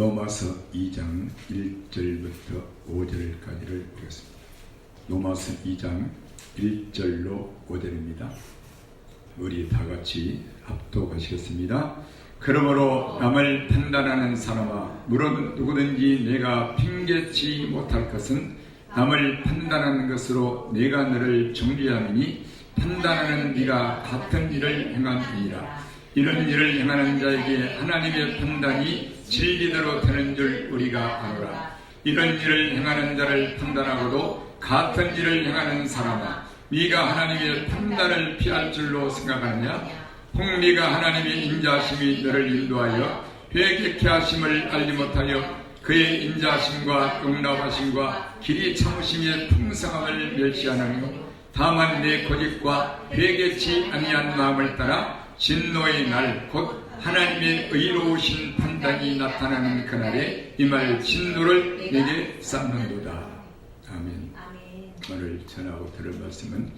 로마서 2장 1절부터 5절까지를 보겠습니다. 로마서 2장 1절로 5절입니다. 우리 다 같이 합독하시겠습니다. 그러므로 남을 판단하는 사람아, 물론 누구든지 내가 핑계치 못할 것은 남을 판단하는 것으로 내가 너를 정죄함이니 판단하는 네가 같은 일을 행함이니라. 이런 일을 행하는 자에게 하나님의 판단이 진리대로 되는 줄 우리가 아노라. 이런 일을 행하는 자를 판단하고도 같은 일을 행하는 사람아, 네가 하나님의 판단을 피할 줄로 생각하느냐? 혹 네가 하나님의 인자하심이 너를 인도하여 회개케 하심을 알지 못하여 그의 인자하심과 용납하심과 길이 참으심의 풍성함을 멸시하느뇨. 다만 내 고집과 회개치 아니한 마음을 따라 진노의 날 곧 하나님의 의로우신 판단이 나타나는 그날에 이 말 진노를 내게 쌓는도다. 아멘. 오늘 전하고 들을 말씀은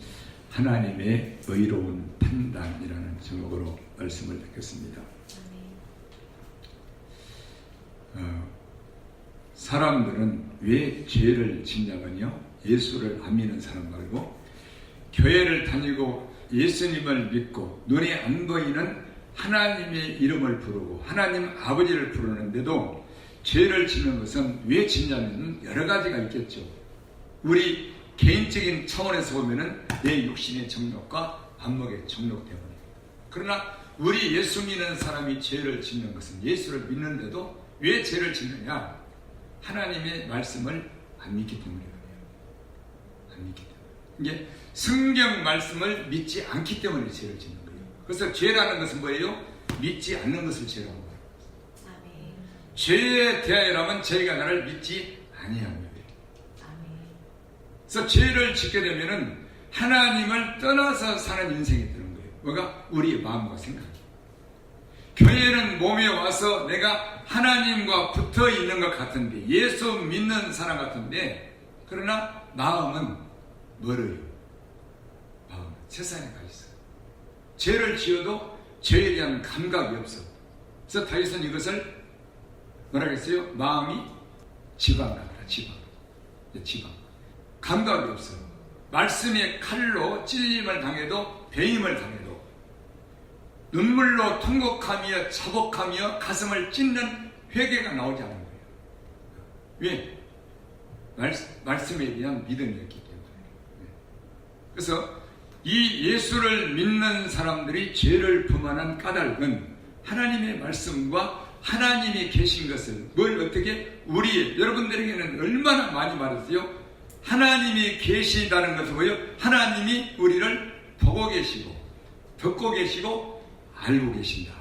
하나님의 의로운 판단이라는 제목으로 말씀을 듣겠습니다. 사람들은 왜 죄를 짓냐면요, 예수를 안 믿는 사람 말고 교회를 다니고 예수님을 믿고 눈에 안 보이는 하나님의 이름을 부르고 하나님 아버지를 부르는데도 죄를 짓는 것은 왜 짓냐면 여러 가지가 있겠죠. 우리 개인적인 차원에서 보면은 내 육신의 정욕과 안목의 정욕 때문에. 그러나 우리 예수 믿는 사람이 죄를 짓는 것은 예수를 믿는데도 왜 죄를 짓느냐? 하나님의 말씀을 안 믿기 때문이에요. 안 믿기 때문에. 이게 성경 말씀을 믿지 않기 때문에 죄를 짓는 거예요. 그래서 죄라는 것은 뭐예요? 믿지 않는 것을 죄라고 말합니다. 죄에 대하여라면 저희가 나를 믿지 아니하며. 그래서 죄를 짓게 되면은 하나님을 떠나서 사는 인생이 되는 거예요. 뭐가? 우리의 마음과 생각. 교회는 몸에 와서 내가 하나님과 붙어 있는 것 같은데, 예수 믿는 사람 같은데, 그러나 마음은 멀어요. 마음은 세상에 가 있어요. 죄를 지어도 죄에 대한 감각이 없어. 그래서 다윗은 이것을 뭐라고 했어요? 마음이 지방 같다. 지방. 감각이 없어요. 말씀의 칼로 찔림을 당해도, 배임을 당해도, 눈물로 통곡하며 자복하며 가슴을 찢는 회개가 나오지 않는 거예요. 왜? 말씀에 대한 믿음이었기 때문에. 그래서 이 예수를 믿는 사람들이 죄를 범하는 까닭은 하나님의 말씀과 하나님이 계신 것을, 뭘 어떻게, 여러분들에게는 얼마나 많이 말했어요? 하나님이 계시다는 것은 뭐예요? 하나님이 우리를 보고 계시고 듣고 계시고 알고 계신다.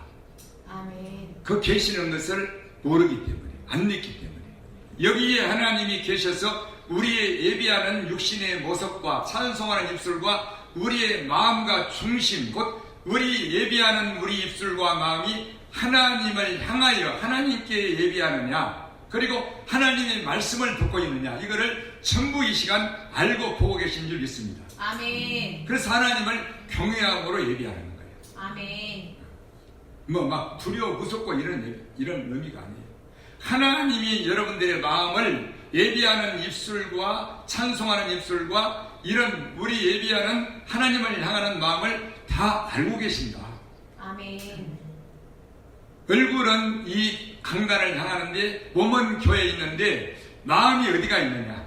아멘. 그 계시는 것을 모르기 때문에, 안 믿기 때문에. 여기에 하나님이 계셔서 우리의 예비하는 육신의 모습과 찬송하는 입술과 우리의 마음과 중심, 곧 우리 예비하는 우리 입술과 마음이 하나님을 향하여 하나님께 예비하느냐, 그리고 하나님의 말씀을 듣고 있느냐, 이거를 전부 이 시간 알고 보고 계신 줄 믿습니다. 아멘. 그래서 하나님을 경외함으로 예비하는 거예요. 아멘. 막 두려워 무섭고 이런 의미가 아니에요. 하나님이 여러분들의 마음을 예비하는 입술과 찬송하는 입술과 이런 우리 예비하는 하나님을 향하는 마음을 다 알고 계신다. 아멘. 얼굴은 이 강단을 향하는데 몸은 교회에 있는데 마음이 어디가 있느냐?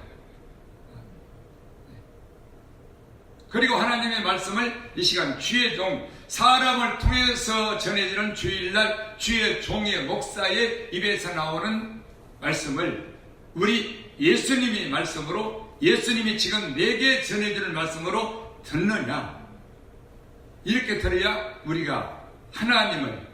그리고 하나님의 말씀을 이 시간 주의 종, 사람을 통해서 전해지는 주일날 주의 종의 목사의 입에서 나오는 말씀을 우리 예수님의 말씀으로, 예수님이 지금 내게 전해주는 말씀으로 듣느냐? 이렇게 들어야 우리가 하나님을,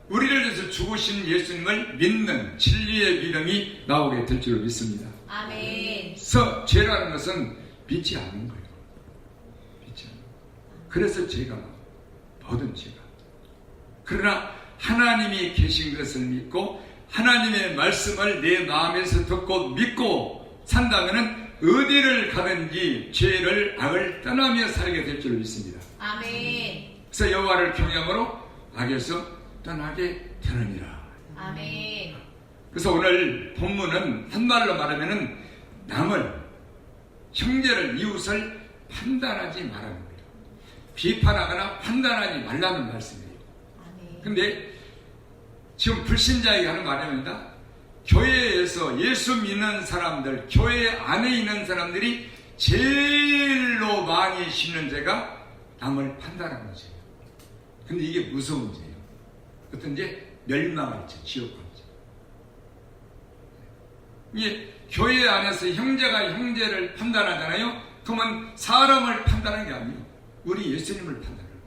우리를 위해서 죽으신 예수님을 믿는 진리의 믿음이 나오게 될 줄 믿습니다. 아멘. 그래서 죄라는 것은 믿지 않는 거예요. 믿지 않는 거예요. 그래서 죄가 나와요. 모든 죄가. 그러나 하나님이 계신 것을 믿고 하나님의 말씀을 내 마음에서 듣고 믿고 산다면은 어디를 가든지 죄를, 악을 떠나며 살게 될 줄 믿습니다. 아멘. 그래서 여호와를 경외함으로 악에서 떠나게 되느니라. 아멘. 그래서 오늘 본문은 한말로 말하면은 남을, 형제를, 이웃을 판단하지 말라는 거예요. 비판하거나 판단하지 말라는 말씀이에요. 아멘. 근데 지금 불신자에게 하는 말입니다. 교회에서 예수 믿는 사람들, 교회 안에 있는 사람들이 제일로 많이 쉬는 죄가 남을 판단하는 죄예요. 근데 이게 무서운 죄예요. 어떤 죄? 멸망할 죄, 지옥 갈 죄. 이게 교회 안에서 형제가 형제를 판단하잖아요. 그러면 사람을 판단하는 게 아니에요. 우리 예수님을 판단하는 거예요.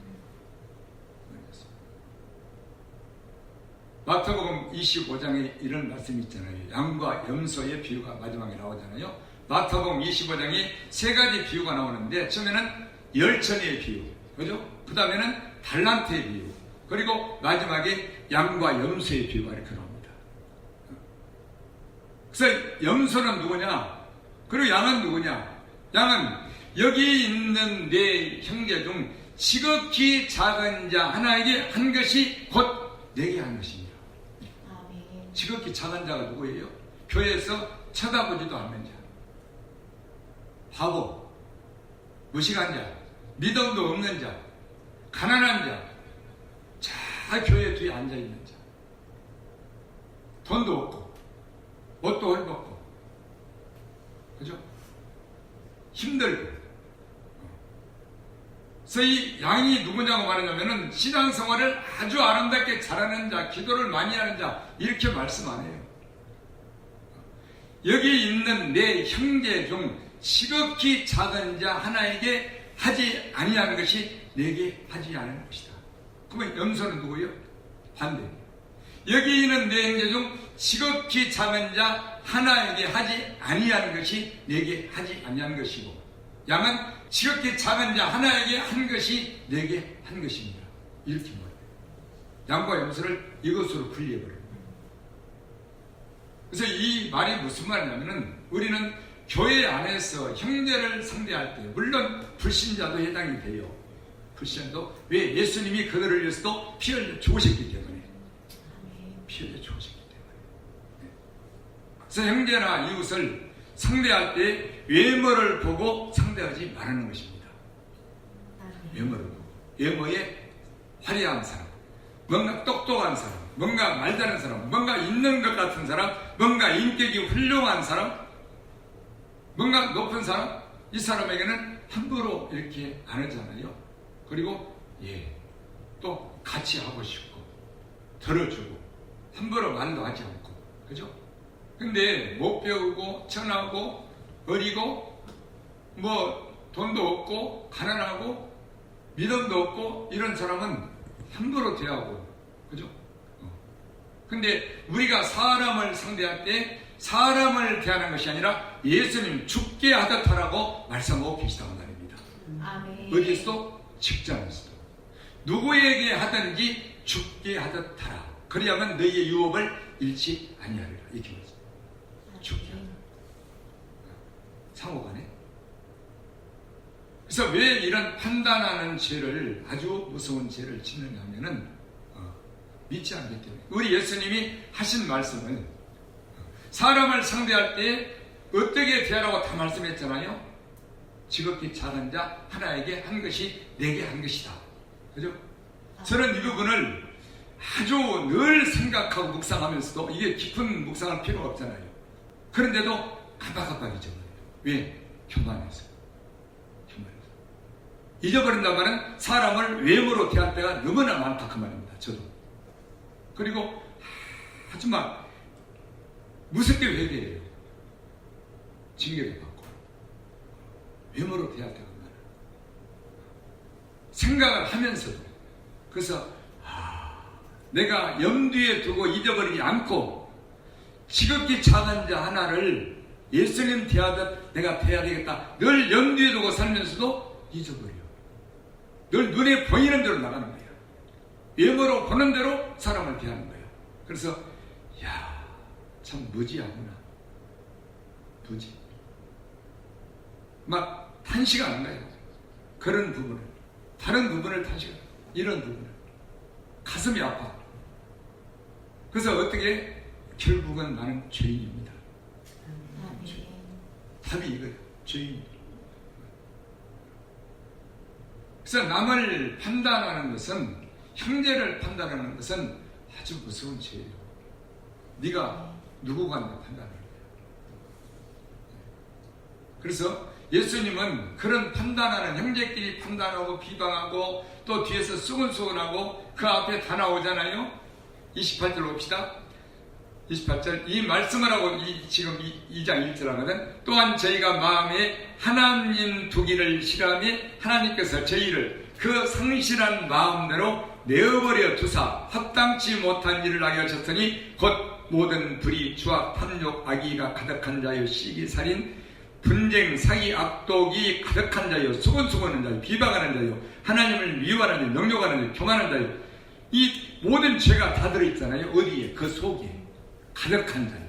마태복음 25장에 이런 말씀이 있잖아요. 양과 염소의 비유가 마지막에 나오잖아요. 마태복음 25장에 세 가지 비유가 나오는데 처음에는 열천의 비유, 그죠? 그 다음에는 달란트의 비유, 그리고 마지막에 양과 염소의 비유가 이렇게 나옵니다. 그래서 염소는 누구냐? 그리고 양은 누구냐? 양은 여기 있는 내 형제 중 지극히 작은 자 하나에게 한 것이 곧 내게 한 것입니다. 아멘. 지극히 작은 자가 누구예요? 교회에서 쳐다보지도 않는 자, 바보, 무식한 자, 믿음도 없는 자, 가난한 자, 잘 교회 뒤에 앉아있는 자, 돈도 없고 옷도 헐벗고, 그죠? 힘들고. 그래서 이 양이 누구냐고 말하냐면은 신앙생활을 아주 아름답게 잘하는 자, 기도를 많이 하는 자, 이렇게 말씀 안 해요. 여기 있는 내 형제 중 지극히 작은 자 하나에게 하지 아니하는 것이 내게 하지 않은 것이다. 그러면 염소는 누구예요? 반대. 여기 있는 내 형제 중 지극히 작은 자 하나에게 하지 아니하는 것이 내게 하지 아니하는 것이고, 양은 지극히 작은 자 하나에게 한 것이 내게 한 것입니다. 이렇게 말해요. 양과 염소를 이것으로 분리해버려요. 그래서 이 말이 무슨 말이냐면은 우리는 교회 안에서 형제를 상대할 때, 물론 불신자도 해당이 돼요. 불신자도. 왜? 예수님이 그들을 위해서도 피 흘려 죽으셨기 때문에. 피 흘려 죽으셨기 때문에. 그래서 형제나 이웃을 상대할 때 외모를 보고 상대하지 말라는 것입니다. 외모를 보고. 외모에 화려한 사람, 뭔가 똑똑한 사람, 뭔가 말다른 사람, 뭔가 있는 것 같은 사람, 뭔가 인격이 훌륭한 사람, 뭔가 높은 사람, 이 사람에게는 함부로 이렇게 안 하잖아요. 그리고 또 같이 하고 싶고 들어주고 함부로 말도 하지 않고, 그죠? 근데 못 배우고 천하고 어리고 뭐 돈도 없고 가난하고 믿음도 없고 이런 사람은 함부로 대하고, 그죠? 근데 우리가 사람을 상대할 때 사람을 대하는 것이 아니라 예수님 죽게 하듯 하라고 말씀하고 계시다고 말입니다. 아멘. 어디서도? 직장에서도. 누구에게 하든지 죽게 하듯 하라. 그리하면 너희의 유업을 잃지 아니하리라. 이렇게 말씀. 죽게 하라. 상호간에. 그래서 왜 이런 판단하는 죄를, 아주 무서운 죄를 짓느냐 하면은 믿지 않기 때문에. 우리 예수님이 하신 말씀은 사람을 상대할 때 어떻게 대하라고 다 말씀했잖아요. 지극히 작은 자 하나에게 한 것이 내게 한 것이다. 그죠? 저는 이 부분을 아주 늘 생각하고 묵상하면서도, 이게 깊은 묵상할 필요가 없잖아요. 그런데도 깜빡깜빡 잊어버려요. 왜? 교만해서. 잊어버린다는 말은 사람을 외모로 대할 때가 너무나 많다 그 말입니다. 저도. 그리고 하지만 무섭게 회개해요. 징계를 받고 외모로 대할 때가 많아요. 생각을 하면서도. 그래서 내가 염두에 두고 잊어버리지 않고 지극히 작은 자 하나를 예수님 대하듯 내가 대해야 되겠다, 늘 염두에 두고 살면서도 잊어버려요. 늘 눈에 보이는 대로 나가는 거예요. 외모로 보는 대로 사람을 대하는 거예요. 그래서 참 무지하구나. 무지. 막 탄식을 안 가요. 그런 부분을, 다른 부분을 탄식을, 이런 부분을 가슴이 아파. 그래서 어떻게 결국은 나는 죄인입니다. 아멘. 답이 이거예요. 죄인. 그래서 남을 판단하는 것은, 형제를 판단하는 것은 아주 무서운 죄예요. 네가 누구가 나 판단하는 거야. 그래서 예수님은 그런 판단하는, 형제끼리 판단하고 비방하고 또 뒤에서 수근수근하고 그 앞에 다 나오잖아요. 28절 봅시다. 28절, 이 말씀을 하고 지금 2장 1절 하거든. 또한 저희가 마음에 하나님 두기를 싫어하며 하나님께서 저희를 그 상실한 마음대로 내어버려 두사 합당치 못한 일을 하게 하셨으니 곧 모든 불의, 추악, 탐욕, 악의가 가득한 자요, 시기, 살인, 분쟁, 사기, 악독이 가득한 자요, 수근수근한 자요, 비방하는 자요, 하나님을 미워하는 자요, 능욕하는 자요, 교만한 자요. 이 모든 죄가 다 들어있잖아요. 어디에? 그 속에 가득한 자요.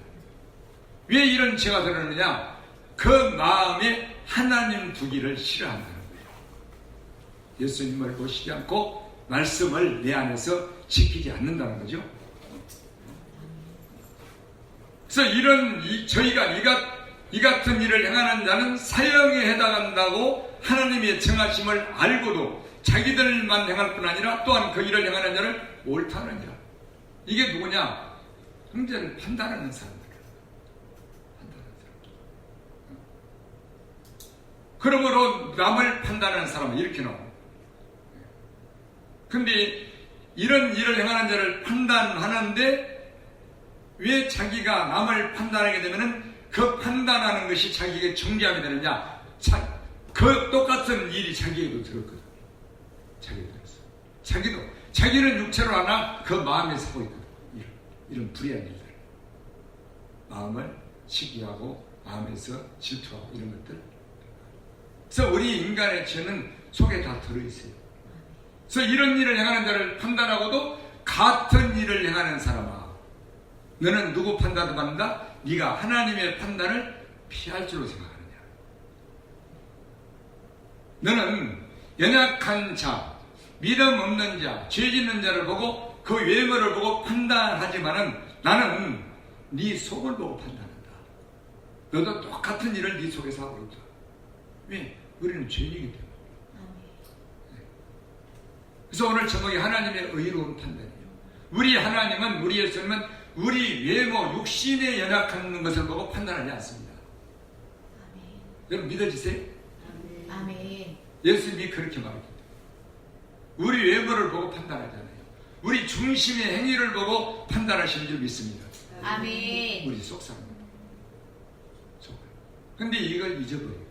왜 이런 죄가 들어있느냐? 그 마음에 하나님 두기를 싫어한다는 거예요. 예수님을 보시지 않고 말씀을 내 안에서 지키지 않는다는 거죠. 그래서 저희가 이 같은 일을 행하는 자는 사형에 해당한다고 하나님의 정하심을 알고도 자기들만 행할 뿐 아니라 또한 그 일을 행하는 자를 옳다느니라. 이게 누구냐? 형제를 판단하는 사람들. 그러므로 남을 판단하는 사람은 이렇게 나와요. 근데 이런 일을 행하는 자를 판단하는데 왜 자기가 남을 판단하게 되면은 그 판단하는 것이 자기에게 정죄함이 되느냐? 그 똑같은 일이 자기에게도 들었거든. 자기도 들었어. 자기는 육체로 하나 그 마음에 서고 있거든. 이런 불의한 일들. 마음을 시기하고 마음에서 질투하고 이런 것들. 그래서 우리 인간의 죄는 속에 다 들어있어요. 그래서 이런 일을 행하는 자를 판단하고도 같은 일을 행하는 사람아, 너는 누구 판단을 받는다? 네가 하나님의 판단을 피할 줄로 생각하느냐? 너는 연약한 자, 믿음 없는 자, 죄 짓는 자를 보고 그 외모를 보고 판단하지만은 나는 네 속을 보고 판단한다. 너도 똑같은 일을 네 속에서 하고 있다. 왜? 우리는 죄인이기 때문에. 그래서 오늘 제목이 하나님의 의로운 판단이에요. 우리 하나님은, 우리 예수님은 우리 외모, 육신에 연약한 것을 보고 판단하지 않습니다. 아멘. 여러분 믿어지세요? 아멘. 예수님이 그렇게 말합니다. 우리 외모를 보고 판단하잖아요. 우리 중심의 행위를 보고 판단하시는 줄 믿습니다. 아멘. 우리 속사람입니다. 근데 이걸 잊어버려요.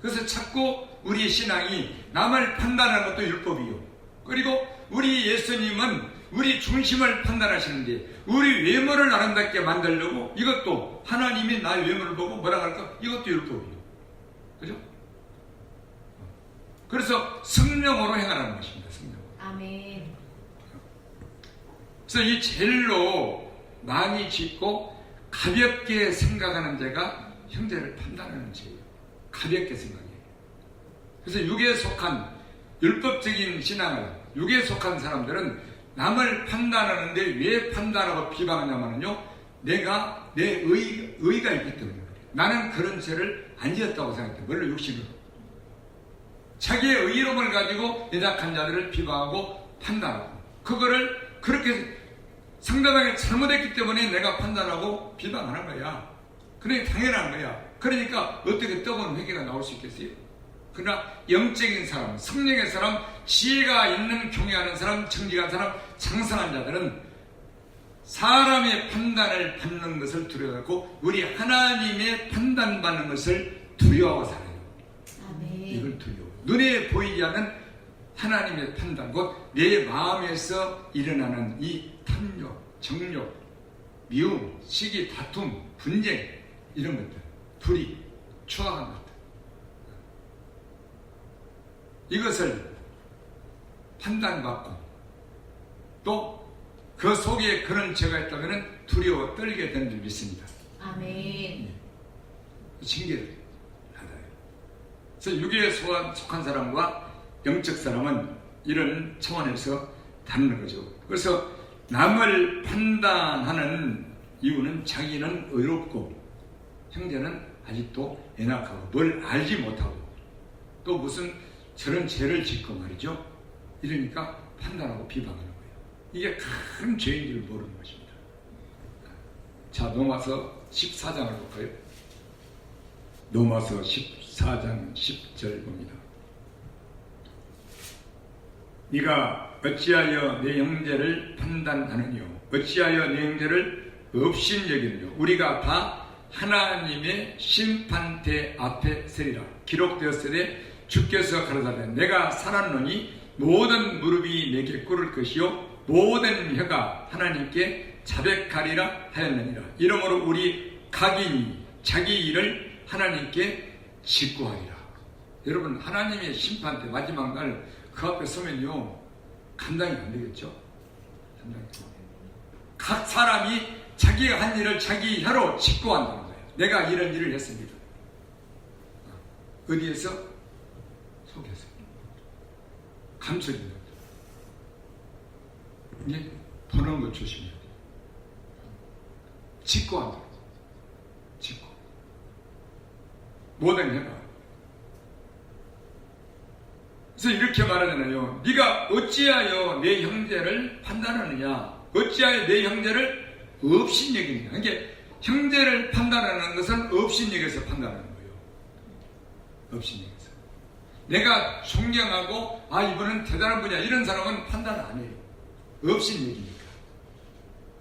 그래서 자꾸 우리의 신앙이 남을 판단하는 것도 율법이요. 그리고 우리 예수님은 우리 중심을 판단하시는데 우리 외모를 아름답게 만들려고 이것도 하나님이 나의 외모를 보고 뭐라 할까? 이것도 율법이요. 그죠? 그래서 성령으로 행하라는 것입니다. 성령으로. 아멘. 그래서 이 죄로 많이 짓고 가볍게 생각하는 죄가 형제를 판단하는 죄예요. 가볍게 생각해요. 그래서 육에 속한 율법적인 신앙을, 육에 속한 사람들은 남을 판단하는데 왜 판단하고 비방하냐면요, 내가 내 의가 있기 때문에 그래요. 나는 그런 죄를 안 지었다고 생각해요. 원래 육신으로. 자기의 의로움을 가지고 연약한 자들을 비방하고 판단하고, 그거를 그렇게 상대방이 잘못했기 때문에 내가 판단하고 비방하는 거야. 그러니 당연한 거야. 그러니까 어떻게 뜨거운 회개가 나올 수 있겠어요? 그러나 영적인 사람, 성령의 사람, 지혜가 있는 경외하는 사람, 정직한 사람, 장성한 자들은 사람의 판단을 받는 것을 두려워하고 우리 하나님의 판단받는 것을 두려워하고 살아요. 아멘. 이걸 두려워. 눈에 보이지 않는 하나님의 판단, 곧 내 마음에서 일어나는 이 탐욕, 정욕, 미움, 시기, 다툼, 분쟁, 이런 것들, 불의, 추악한 것들, 이것을 판단받고 또 그 속에 그런 죄가 있다면 두려워 떨게 되는 줄 믿습니다. 아멘. 징계를 받아요. 그래서 육에 속한 사람과 영적 사람은 이런 차원에서 다른 거죠. 그래서 남을 판단하는 이유는 자기는 의롭고 형제는 아직도 연약하고 뭘 알지 못하고 또 무슨 저런 죄를 짓고 말이죠. 이러니까 판단하고 비방하는 거예요. 이게 큰 죄인 줄 모르는 것입니다. 자, 로마서 14장을 볼까요? 로마서 14장 10절 봅니다. 네가 어찌하여 내 형제를 판단하느뇨? 어찌하여 내 형제를 업신여기느뇨? 우리가 다 하나님의 심판대 앞에 서리라. 기록되었으되 주께서 가로사대 내가 살았노니 모든 무릎이 내게 꿇을 것이요 모든 혀가 하나님께 자백하리라 하였느니라. 이러므로 우리 각인이 자기 일을 하나님께 직구하리라. 여러분, 하나님의 심판대 마지막 날 그 앞에 서면요 감당이 안 되겠죠? 각 사람이 자기가 한 일을 자기 혀로 직구한다는 거예요. 내가 이런 일을 했습니다. 어디에서? 속에서. 감춰진다. 이제 보는 거 조심해야 돼요. 직구한다. 직구. 모든 해가. 그래서 이렇게 말하잖아요. 네가 어찌하여 내 형제를 판단하느냐? 어찌하여 내 형제를 업신여기느냐? 그러니까 형제를 판단하는 것은 업신여기서 판단하는 거예요. 업신여기서. 내가 존경하고 이분은 대단한 분이야 이런 사람은 판단 안 해요. 업신여기니까.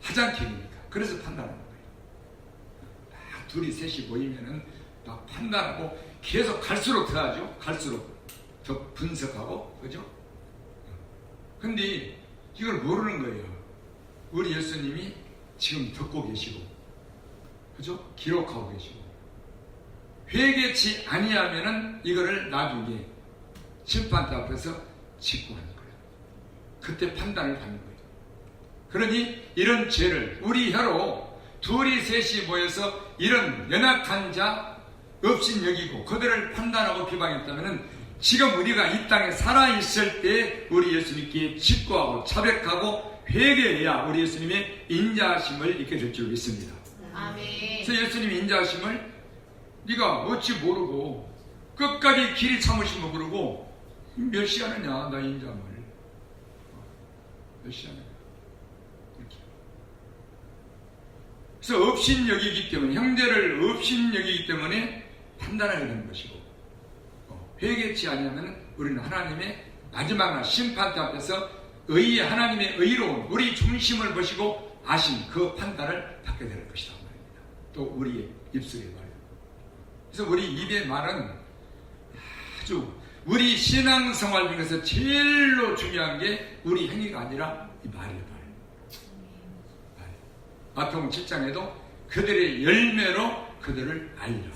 하장캐니까. 그래서 판단하는 거예요. 둘이 셋이 모이면은 막 판단하고 계속 갈수록 더 하죠. 갈수록 더 분석하고, 그죠? 근데 이걸 모르는 거예요. 우리 예수님이 지금 듣고 계시고, 그죠? 기록하고 계시고, 회개치 아니하면은 이거를 나중에 심판대 앞에서 직구하는 거예요. 그때 판단을 받는 거예요. 그러니 이런 죄를 우리 혀로 둘이 셋이 모여서 이런 연약한 자 없인 여기고 그들을 판단하고 비방했다면은 지금 우리가 이 땅에 살아있을 때 우리 예수님께 직구하고 자백하고 회개해야 우리 예수님의 인자하심을 잊게 될 줄 믿습니다. 아멘. 그래서 예수님의 인자하심을 네가 어찌 모르고 끝까지 길이 참으심을 모르고 몇 시간이냐 나 인자함을 몇 시간이냐 이렇게. 그래서 업신여기기 때문에 형제를 업신여기기 때문에 판단하게 되는 것이고 회개치 아니하면 우리는 하나님의 마지막 날 심판대 앞에서 하나님의 의로운 우리 중심을 보시고 아신 그 판단을 받게 될 것이다 말입니다. 또 우리의 입술의 말. 그래서 우리 입의 말은 아주 우리 신앙생활 중에서 제일로 중요한 게 우리 행위가 아니라 이 말이에요. 말. 마태복음 7장에도 그들의 열매로 그들을 알리라.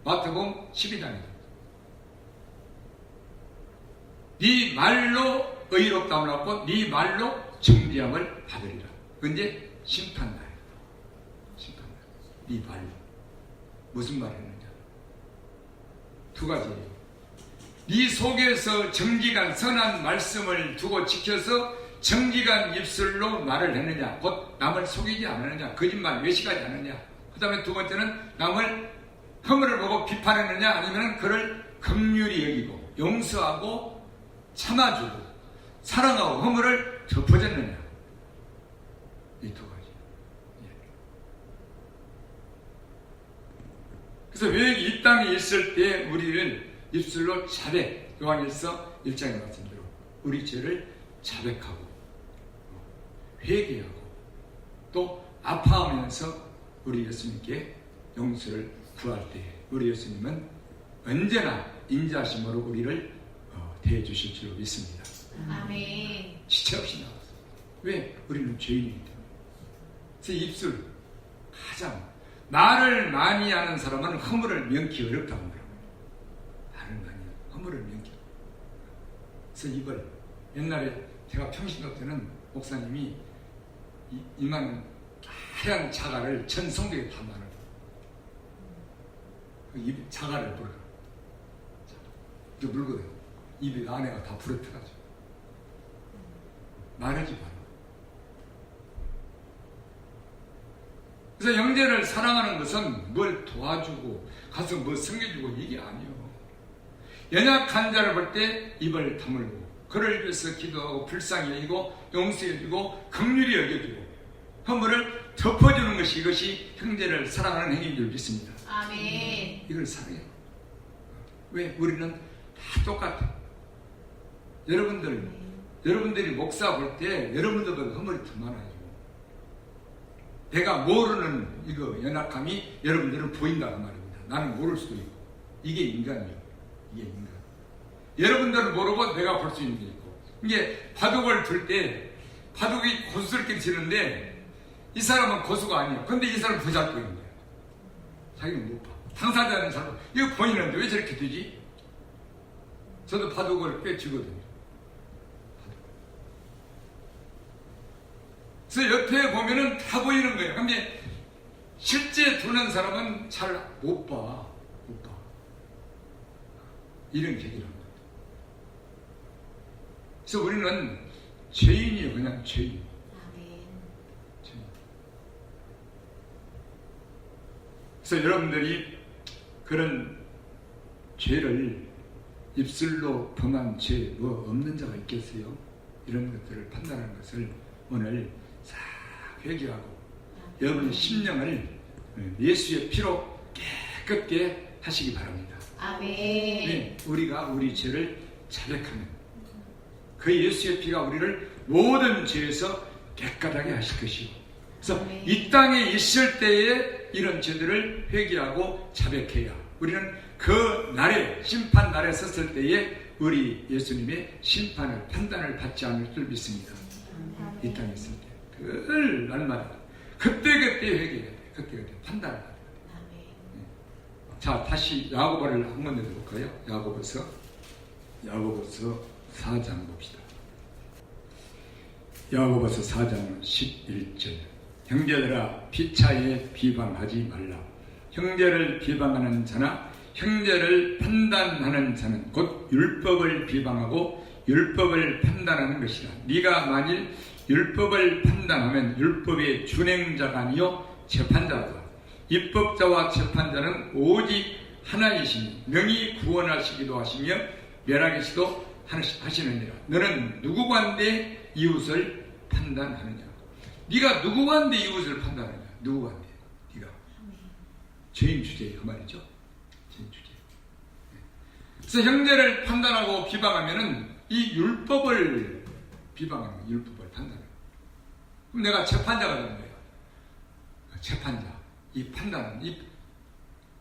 마태복음 12장에도 네 말로 의롭다함을 얻고 네 말로 정죄함을 받으리라. 근데 심판날. 심판날. 네 말로. 무슨 말을 했느냐? 두 가지예요. 네 속에서 정직한 선한 말씀을 두고 지켜서 정직한 입술로 말을 했느냐? 곧 남을 속이지 않았느냐? 거짓말 외식하지 않느냐? 그 다음에 두 번째는 남을 허물을 보고 비판했느냐? 아니면 그를 긍휼히 여기고 용서하고 참아주고 사랑하고 허물을 덮어줬느냐? 이 두 가지. 그래서 왜 이 땅에 있을 때 우리를 입술로 자백, 요한일서 1장의 말씀대로 우리 죄를 자백하고 회개하고 또 아파하면서 우리 예수님께 용서를 구할 때 우리 예수님은 언제나 인자하심으로 우리를 대해주실 줄 믿습니다. 아멘. 지체 없이 나왔어요. 왜? 우리는 죄인이기 때문에. 그래서 입술 가장 말을 많이 하는 사람은 허물을 면키 어렵다고 합니다. 말을 많이 하는 허물을 면키. 그래서 입을 옛날에 제가 평신도 때는 목사님이 이만 하얀 자갈을 전 성벽에 다 말을 입 자갈을 불어. 이렇게 물거든요. 입 안에가 다 불에 타가지고 말하지 마라. 그래서 형제를 사랑하는 것은 뭘 도와주고 가서 뭐 섬겨주고 이게 아니에요. 연약한 자를 볼 때 입을 다물고 그를 위해서 기도하고 불쌍히 여기고 용서해주고 긍휼히 여겨주고 허물을 덮어주는 것이 이것이 형제를 사랑하는 행위인 줄 믿습니다. 아멘. 이걸 사랑해요. 왜? 우리는 다 똑같아. 여러분들이 목사 볼 때 여러분들보다 허물이 더 많아요. 내가 모르는 이거 연약함이 여러분들은 보인다고 말입니다. 나는 모를 수도 있고. 이게 인간이에요. 이게 인간. 여러분들은 모르고 내가 볼 수 있는 게 있고. 이게 바둑을 둘 때 바둑이 고수스럽게 치는데 이 사람은 고수가 아니에요. 근데 이 사람은 더 잘 보이는 거예요. 자기는 못 봐. 당사자는 잘 봐. 이거 보이는데 왜 저렇게 되지? 저도 바둑을 꽤 치거든요. 그래서 옆에 보면은 다 보이는 거예요. 근데 실제 두는 사람은 잘 못 봐. 못 봐. 이런 계기란 거예요. 그래서 우리는 죄인이에요. 그냥 죄인. 죄인. 그래서 여러분들이 그런 죄를 입술로 범한 죄 뭐 없는 자가 있겠어요? 이런 것들을 판단하는 것을 오늘 싹 회개하고 여러분의 심령을 예수의 피로 깨끗게 하시기 바랍니다. 아멘. 네, 우리가 우리 죄를 자백하면 그 예수의 피가 우리를 모든 죄에서 깨끗하게 하실 것이고 그래서 아멘. 이 땅에 있을 때에 이런 죄들을 회개하고 자백해야 우리는 그 날에 심판 날에 섰을 때에 우리 예수님의 심판을 판단을 받지 않을 줄 믿습니다. 이 땅에 있을 때 그 날마다 그때그때 회개해야 돼. 그때그때 판단을 받아야 돼. 자, 다시 야고보를 한 번 읽어볼까요? 야고보서 4장 봅시다. 야고보서 4장 11절 형제들아 피차에 비방하지 말라. 형제를 비방하는 자나 형제를 판단하는 자는 곧 율법을 비방하고 율법을 판단하는 것이라. 네가 만일 율법을 판단하면 율법의 준행자가 아니요 재판자다. 입법자와 재판자는 오직 하나이시니 능히 구원하시기도 하시며 멸하시기도 하시느니라. 너는 누구관대 이웃을 판단하느냐? 네가 누구관대 이웃을 판단하느냐? 누구관대? 네가 죄인 주제에 그 말이죠. 죄인 주제. 그래서 형제를 판단하고 비방하면은 이 율법을 비방하는 거예요. 율법을 판단하는. 그럼 내가 재판자가 되는 거예요. 재판자. 이 판단은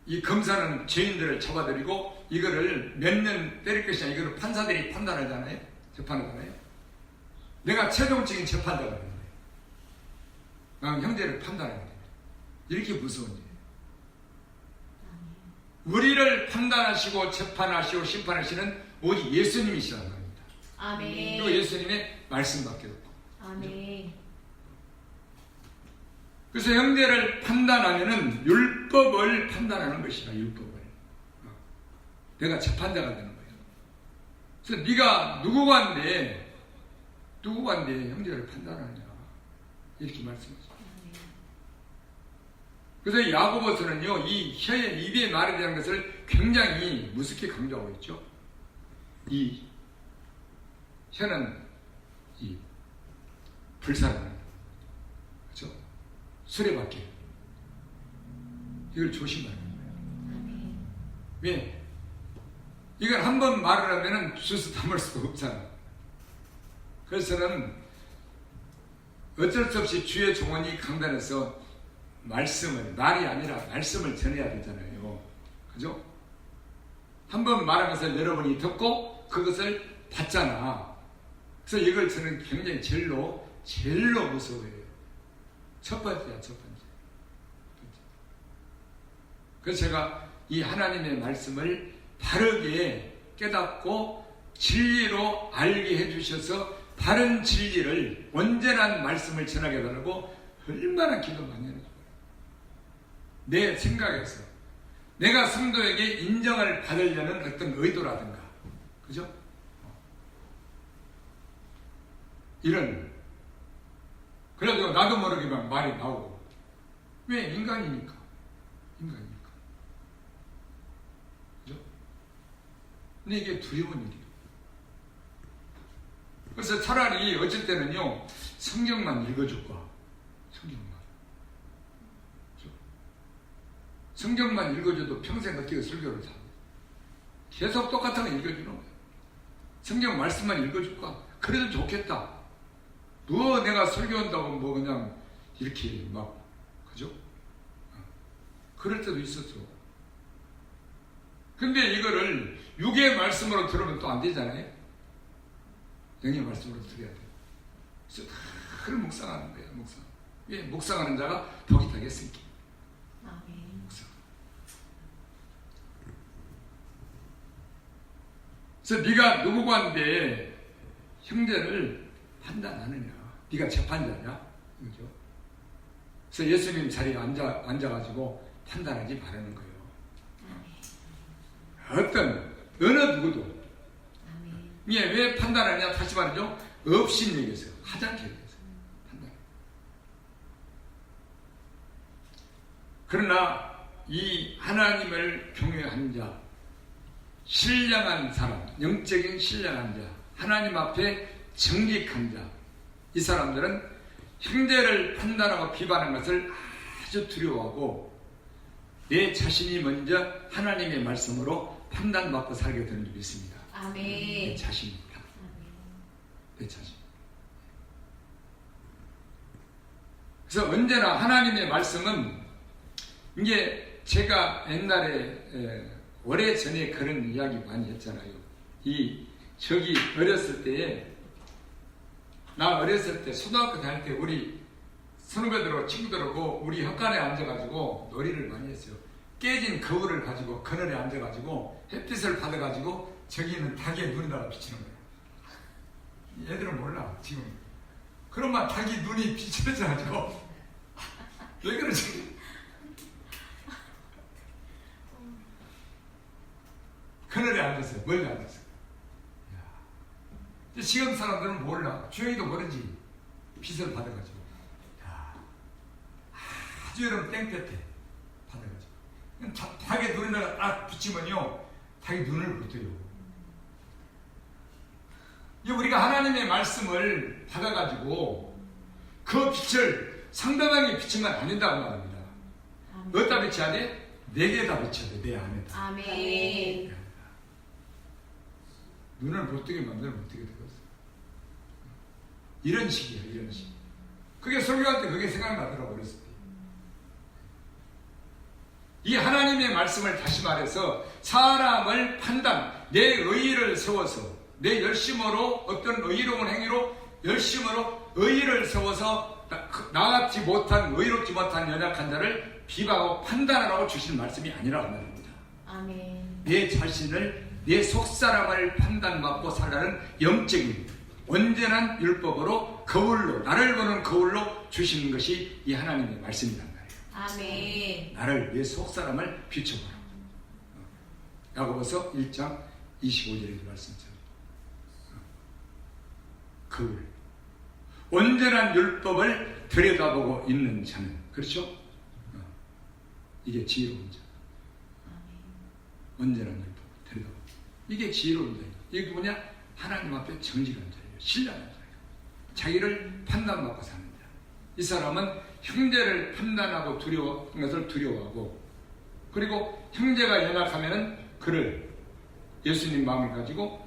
이 검사는 죄인들을 잡아들이고 이거를 몇 년 때릴 것이 아니라 이거를 판사들이 판단하잖아요. 재판하잖아요. 내가 최종적인 재판자가 되는 거예요. 나는 형제를 판단하는 거예요. 이렇게 무서운 일이에요. 우리를 판단하시고 재판하시고 심판하시는 오직 예수님이시라는 겁니다. 아멘. 또 예수님의 말씀밖에 없고. 아멘. 그래서 형제를 판단하면은 율법을 판단하는 것이다. 율법을. 내가 재판자가 되는 거예요. 그래서 네가 누구관데 형제를 판단하느냐 이렇게 말씀하셨어요. 그래서 야고보서는요 이 혀의 입의 말에 대한 것을 굉장히 무섭게 강조하고 있죠. 이 혀는 이 불사르는 그렇죠? 수레바퀴 이걸 조심하는 거예요. 왜? 이걸 한 번 말을 하면은 주스 담을 수가 없잖아. 그래서는 어쩔 수 없이 주의 종원이 강단에서 말이 아니라 말씀을 전해야 되잖아요. 그죠? 한 번 말하면서 여러분이 듣고 그것을 받잖아. 그래서 이걸 저는 굉장히 제일로 무서워해요. 첫 번째야, 첫 번째. 그래서 제가 이 하나님의 말씀을 바르게 깨닫고 진리로 알게 해주셔서 바른 진리를 온전한 말씀을 전하게 해달라고 얼마나 기도 많이 하는 거예요. 내 생각에서 내가 성도에게 인정을 받으려는 어떤 의도라든가 그죠? 이런 그래도 나도 모르게 막 말이 나오고 왜? 인간이니까. 인간이니까. 그죠? 근데 이게 두려운 일이에요. 그래서 차라리 어쩔 때는요, 성경만 읽어줄까? 성경만. 그죠? 성경만 읽어줘도 평생 어떻게 설교를 다. 계속 똑같은 거 읽어주는 거예요. 성경 말씀만 읽어줄까? 그래도 좋겠다. 뭐 내가 설교한다고 뭐 그냥 이렇게 막, 그죠? 그럴 때도 있었죠. 근데 이거를 육의 말씀으로 들으면 또 안 되잖아요. 영의 말씀으로 들어야 돼요. 그래서 그걸 묵상하는 거예요. 묵상. 왜? 묵상하는 자가 복이 되겠으니까. 아멘. 묵상. 그래서 네가 누구관데 형제를 판단하느냐? 네가 재판자냐? 그죠? 그래서 예수님 자리에 앉아가지고 판단하지 말라는 거예요. 어떤 어느 누구도 아멘. 이게 왜 판단하냐? 다시 말하죠. 없인 얘기에서 하찮게 얘기해서 판단. 그러나 이 하나님을 경외한 자, 신령한 사람, 영적인 신령한 자, 하나님 앞에 정직한 자, 이 사람들은 형제를 판단하고 비판하는 것을 아주 두려워하고 내 자신이 먼저 하나님의 말씀으로 판단받고 살게 되는 줄 믿습니다. 아멘. 내 자신입니다. 아멘. 내 자신. 그래서 언제나 하나님의 말씀은 이게 제가 옛날에 오래전에 그런 이야기 많이 했잖아요. 저기 어렸을 때에 나 어렸을 때 초등학교 다닐 때 우리 선후배들하고 친구들하고 우리 헛간에 앉아가지고 놀이를 많이 했어요. 깨진 거울을 가지고 그늘에 앉아가지고 햇빛을 받아가지고 저기 있는 닭의 눈에다가 비치는 거예요. 얘들은 몰라 지금. 그러면 닭이 눈이 비쳐져가지고 왜 그러지? 그늘에 앉았어요. 멀리 앉았어요. 지금 사람들은 몰라. 주영이도 모르지. 빛을 받아가지고. 아주 여러분 땡볕에 받아가지고. 닭의 눈에다가 딱 비치면요. 닭이 눈을 못 떠요. 우리가 하나님의 말씀을 받아가지고 그 빛을 상대방에 비치면 안 된다고 말합니다. 어디다 비쳐야 돼? 내게다 비쳐야 돼. 내 안에다. 아멘. 눈을 못 뜨게 만들면 어떻게 되겠어? 이런 식이에요. 이런 식. 그게 설교할 때 그게 생각나더라고 어렸을 때. 이 하나님의 말씀을 다시 말해서 사람을 판단, 내 의의를 세워서 내 열심으로 어떤 의로운 행위로 열심으로 의의를 세워서 나같지 못한 의롭지 못한 연약한 자를 비방하고 판단하라고 주신 말씀이 아니라고 말합니다. 아멘. 내 자신을 내 속사람을 판단받고 살라는 영적인 온전한 율법으로 거울로 나를 보는 거울로 주시는 것이 이 하나님의 말씀이란 말이에요. 아멘. 나를 내 속사람을 비춰보라. 야고보서 1장 25절의 말씀처럼 거울 온전한 율법을 들여다보고 있는 자는 그렇죠? 이게 지혜로운 자. 온전한 율법을 들여다보고 이게 지혜로운 자예요. 이게 뭐냐? 하나님 앞에 정직한 자예요. 신령한 자예요. 자기를 판단받고 사는 자. 이 사람은 형제를 판단하고 두려워하는 것을 두려워하고 그리고 형제가 연약하면은 그를 예수님 마음을 가지고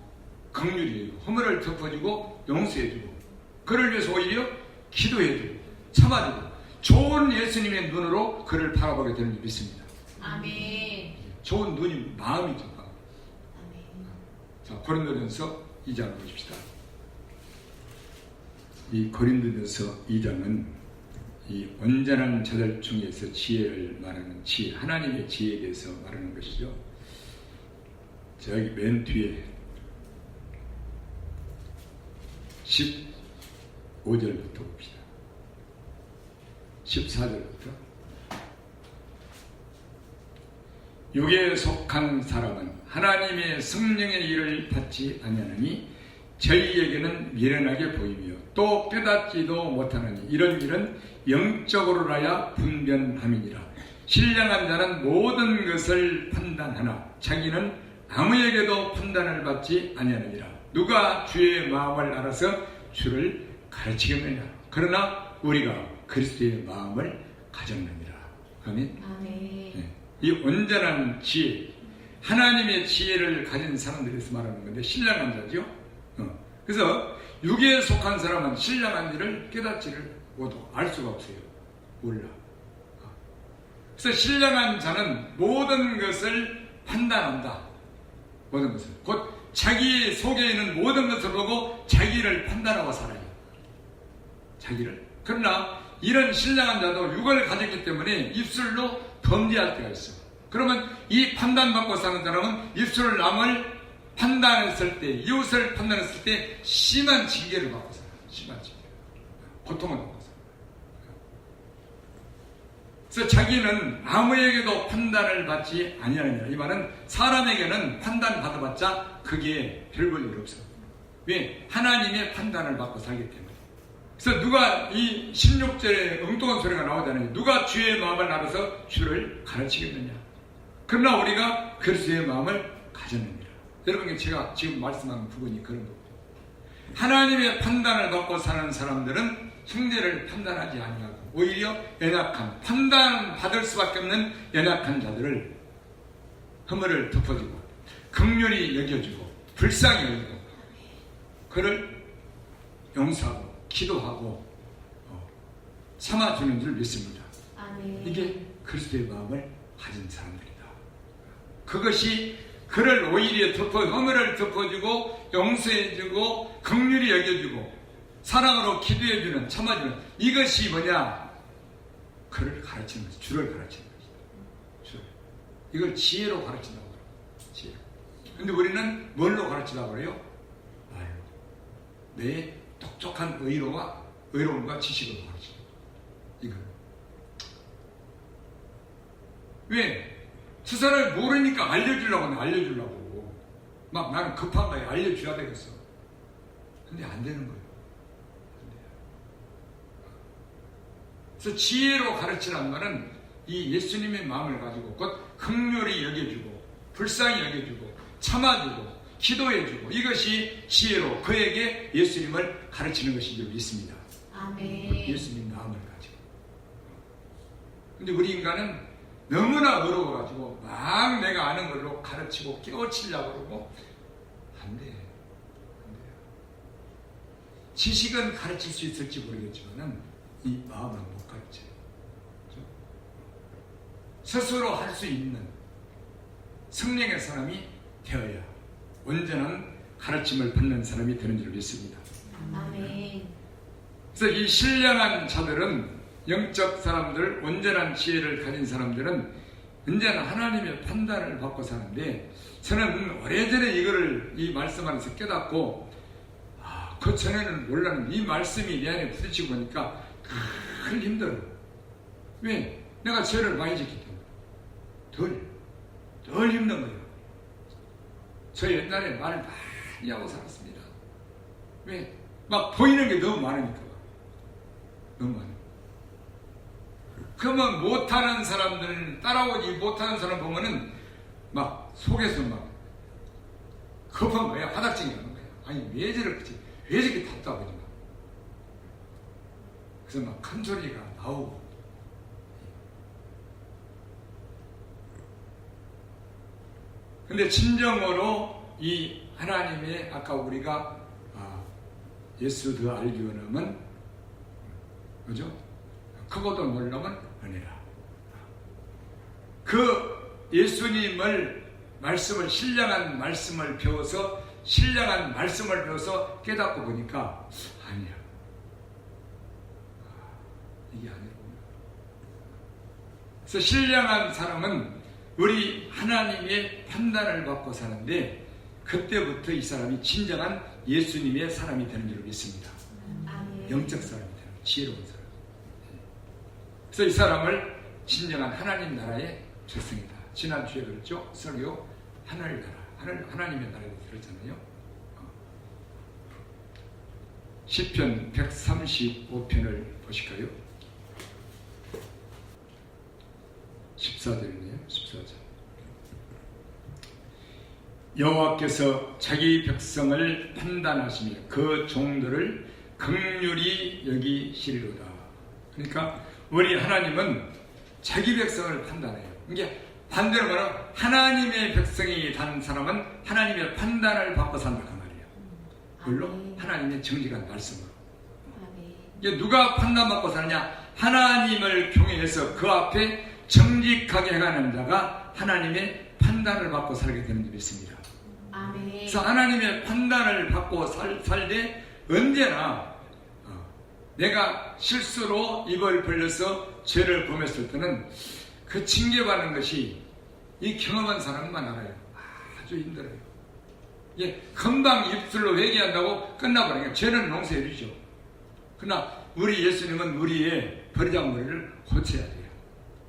긍휼히 여기고 허물을 덮어주고 용서해주고 그를 위해서 오히려 기도해주고 참아주고 좋은 예수님의 눈으로 그를 바라보게 되는 줄 믿습니다. 아멘. 좋은 눈이 마음이죠. 아멘. 자, 고린도전서 2장 보십시다. 이 고린도전서 2장은 이 온전한 자들 중에서 지혜를 말하는 지혜, 하나님의 지혜에 대해서 말하는 것이죠. 저기 맨 뒤에 15절부터 봅시다. 14절부터 육에 속한 사람은 하나님의 성령의 일을 받지 아니하느니 저희에게는 미련하게 보이며 또 깨닫지도 못하느니 이런 일은 영적으로라야 분변함이니라. 신령한 자는 모든 것을 판단하나 자기는 아무에게도 판단을 받지 아니하느니라. 누가 주의 마음을 알아서 주를 가르치겠느냐. 그러나 우리가 그리스도의 마음을 가졌느니라. 아멘. 아멘. 네. 이 온전한 지혜, 하나님의 지혜를 가진 사람들에서 말하는 건데 신령한 자죠. 그래서 육에 속한 사람은 신령한 일을 깨닫지를 못하고 알 수가 없어요. 몰라. 그래서 신령한 자는 모든 것을 판단한다. 모든 것을. 곧 자기 속에 있는 모든 것을 보고 자기를 판단하고 살아요. 자기를. 그러나 이런 신령한 자도 육을 가졌기 때문에 입술로 범죄할 때가 있어. 그러면 이 판단받고 사는 사람은 입술을 남을 판단했을 때, 이웃을 판단했을 때 심한 징계를 받고 살아요. 심한 징계. 고통을 받고 살아요. 그래서 자기는 아무에게도 판단을 받지 아니하느니라. 이 말은 사람에게는 판단 받아봤자 그게 별 볼 일 없어요. 왜? 하나님의 판단을 받고 살기 때문에. 그래서 누가 이 16절에 엉뚱한 소리가 나오잖아요. 누가 주의 마음을 알아서 주를 가르치겠느냐. 그러나 우리가 그리스도의 마음을 가졌느니라. 여러분, 제가 지금 말씀하는 부분이 그런 거예요. 하나님의 판단을 받고 사는 사람들은 형제를 판단하지 아니하고 오히려 연약한, 판단받을 수밖에 없는 연약한 자들을 허물을 덮어주고 긍휼히 여겨주고 불쌍히 여기고 그를 용서하고 기도하고 참아주는 줄 믿습니다. 아멘. 이게 그리스도의 마음을 가진 사람들이다. 그것이 그를 오히려 허물을 덮어주고 용서해주고 긍휼히 여겨주고 사랑으로 기도해주는, 참아주는, 이것이 뭐냐? 그를 가르치는 것이, 주를 가르치는 것이다. 주를. 이걸 지혜로 가르친다고 그래요. 지혜. 근데 우리는 뭘로 가르치려고 그래요? 말로. 내 똑똑한 의로움과 지식으로 가르친다. 이걸. 왜? 스스로를 모르니까 알려주려고. 막 나는 급한 거에 알려줘야 되겠어. 근데 안 되는 거예요. 그래서 지혜로 가르치라는 말은 이 예수님의 마음을 가지고 곧 긍휼히 여겨주고 불쌍히 여겨주고 참아주고 기도해주고 이것이 지혜로 그에게 예수님을 가르치는 것인 줄 믿습니다. 아멘. 예수님 마음을 가지고. 근데 우리 인간은 너무나 어려워가지고 막 내가 아는 걸로 가르치고 깨우치려고 그러고 안 돼. 지식은 가르칠 수 있을지 모르겠지만은 이 마음은 못 가르쳐요. 그렇죠? 스스로 할 수 있는 성령의 사람이 되어야 온전한 가르침을 받는 사람이 되는 줄 믿습니다. 아멘. 그래서 이 신령한 자들은 영적 사람들, 온전한 지혜를 가진 사람들은 언제나 하나님의 판단을 받고 사는데 저는 오래전에 이 말씀 안에서 깨닫고 그 전에는 몰랐는데 이 말씀이 내 안에 부딪히고 보니까 늘 힘들어. 왜? 내가 죄를 많이 짓기 때문에 덜 힘든 거예요. 저 옛날에 말을 많이 하고 살았습니다. 왜? 막 보이는 게 너무 많으니까. 너무 많아요. 그러면 못하는 사람들, 따라오지 못하는 사람 보면은 막 속에서 막 급한 거야. 화답증이 나는 거야. 아니, 왜 저렇게 답답하지? 그래서 막 큰 소리가 나오고. 근데 진정으로 이 하나님의 아까 우리가 예수 더 알기 원하면 그죠? 크고도 놀라면 은혜라. 그 예수님을 말씀을 신령한 말씀을 배워서 깨닫고 보니까 아니야. 이게 아니구나. 그래서 신령한 사람은 우리 하나님의 판단을 받고 사는데 그때부터 이 사람이 진정한 예수님의 사람이 되는 줄 믿습니다. 아멘. 영적 사람이 되는 지혜로운 사람. 그래서 이 사람을 진정한 하나님 나라의 백성이다. 지난주에 그랬죠? 설교 하늘나라, 하나님의 나라에 들었잖아요. 시편 135편을 보실까요? 14절이네요. 14절. 여호와께서 자기 백성을 판단하시며 그 종들을 긍휼히 여기시리로다. 그러니까 우리 하나님은 자기 백성을 판단해요. 이게 반대로 말하면 하나님의 백성이 된 사람은 하나님의 판단을 받고 산다 그 말이에요. 물론 하나님의 정직한 말씀으로. 이게 누가 판단받고 사느냐? 하나님을 경외해서 그 앞에 정직하게 행하는 자가 하나님의 판단을 받고 살게 되는 줄 믿습니다. 그래서 하나님의 판단을 받고 살 때 언제나 내가 실수로 입을 벌려서 죄를 범했을 때는 그 징계받는 것이 이 경험한 사람만 알아요. 아주 힘들어요. 예, 금방 입술로 회개한다고 끝나버리니까 죄는 용서해 주죠. 그러나 우리 예수님은 우리의 버리장머리를 고쳐야 돼요.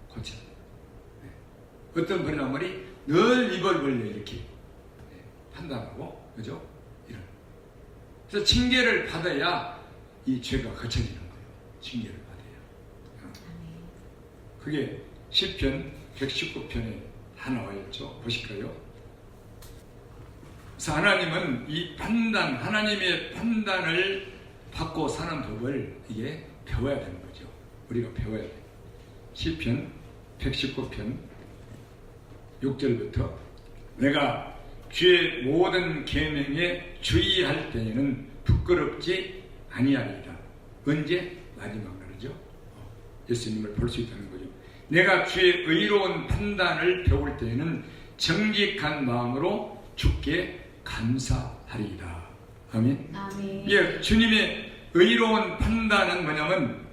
고쳐야 돼요. 네. 어떤 버리장머리? 늘 입을 벌려 이렇게 판단하고, 그죠? 이런. 그래서 징계를 받아야 이 죄가 거쳐지는 거예요. 징계를 받아야. 그게 시편 119편에 다 나와 있죠. 보실까요? 그래서 하나님은 이 판단, 하나님의 판단을 받고 사는 법을 이게 배워야 되는 거죠. 우리가 배워야 돼요. 시편 119편 6절부터 내가 주의 모든 계명에 주의할 때에는 부끄럽지 아니하리이다. 언제? 마지막 날이죠. 예수님을 볼 수 있다는 거죠. 내가 주의 의로운 판단을 배울 때에는 정직한 마음으로 주께 감사하리이다. 아멘. 예, 주님의 의로운 판단은 뭐냐면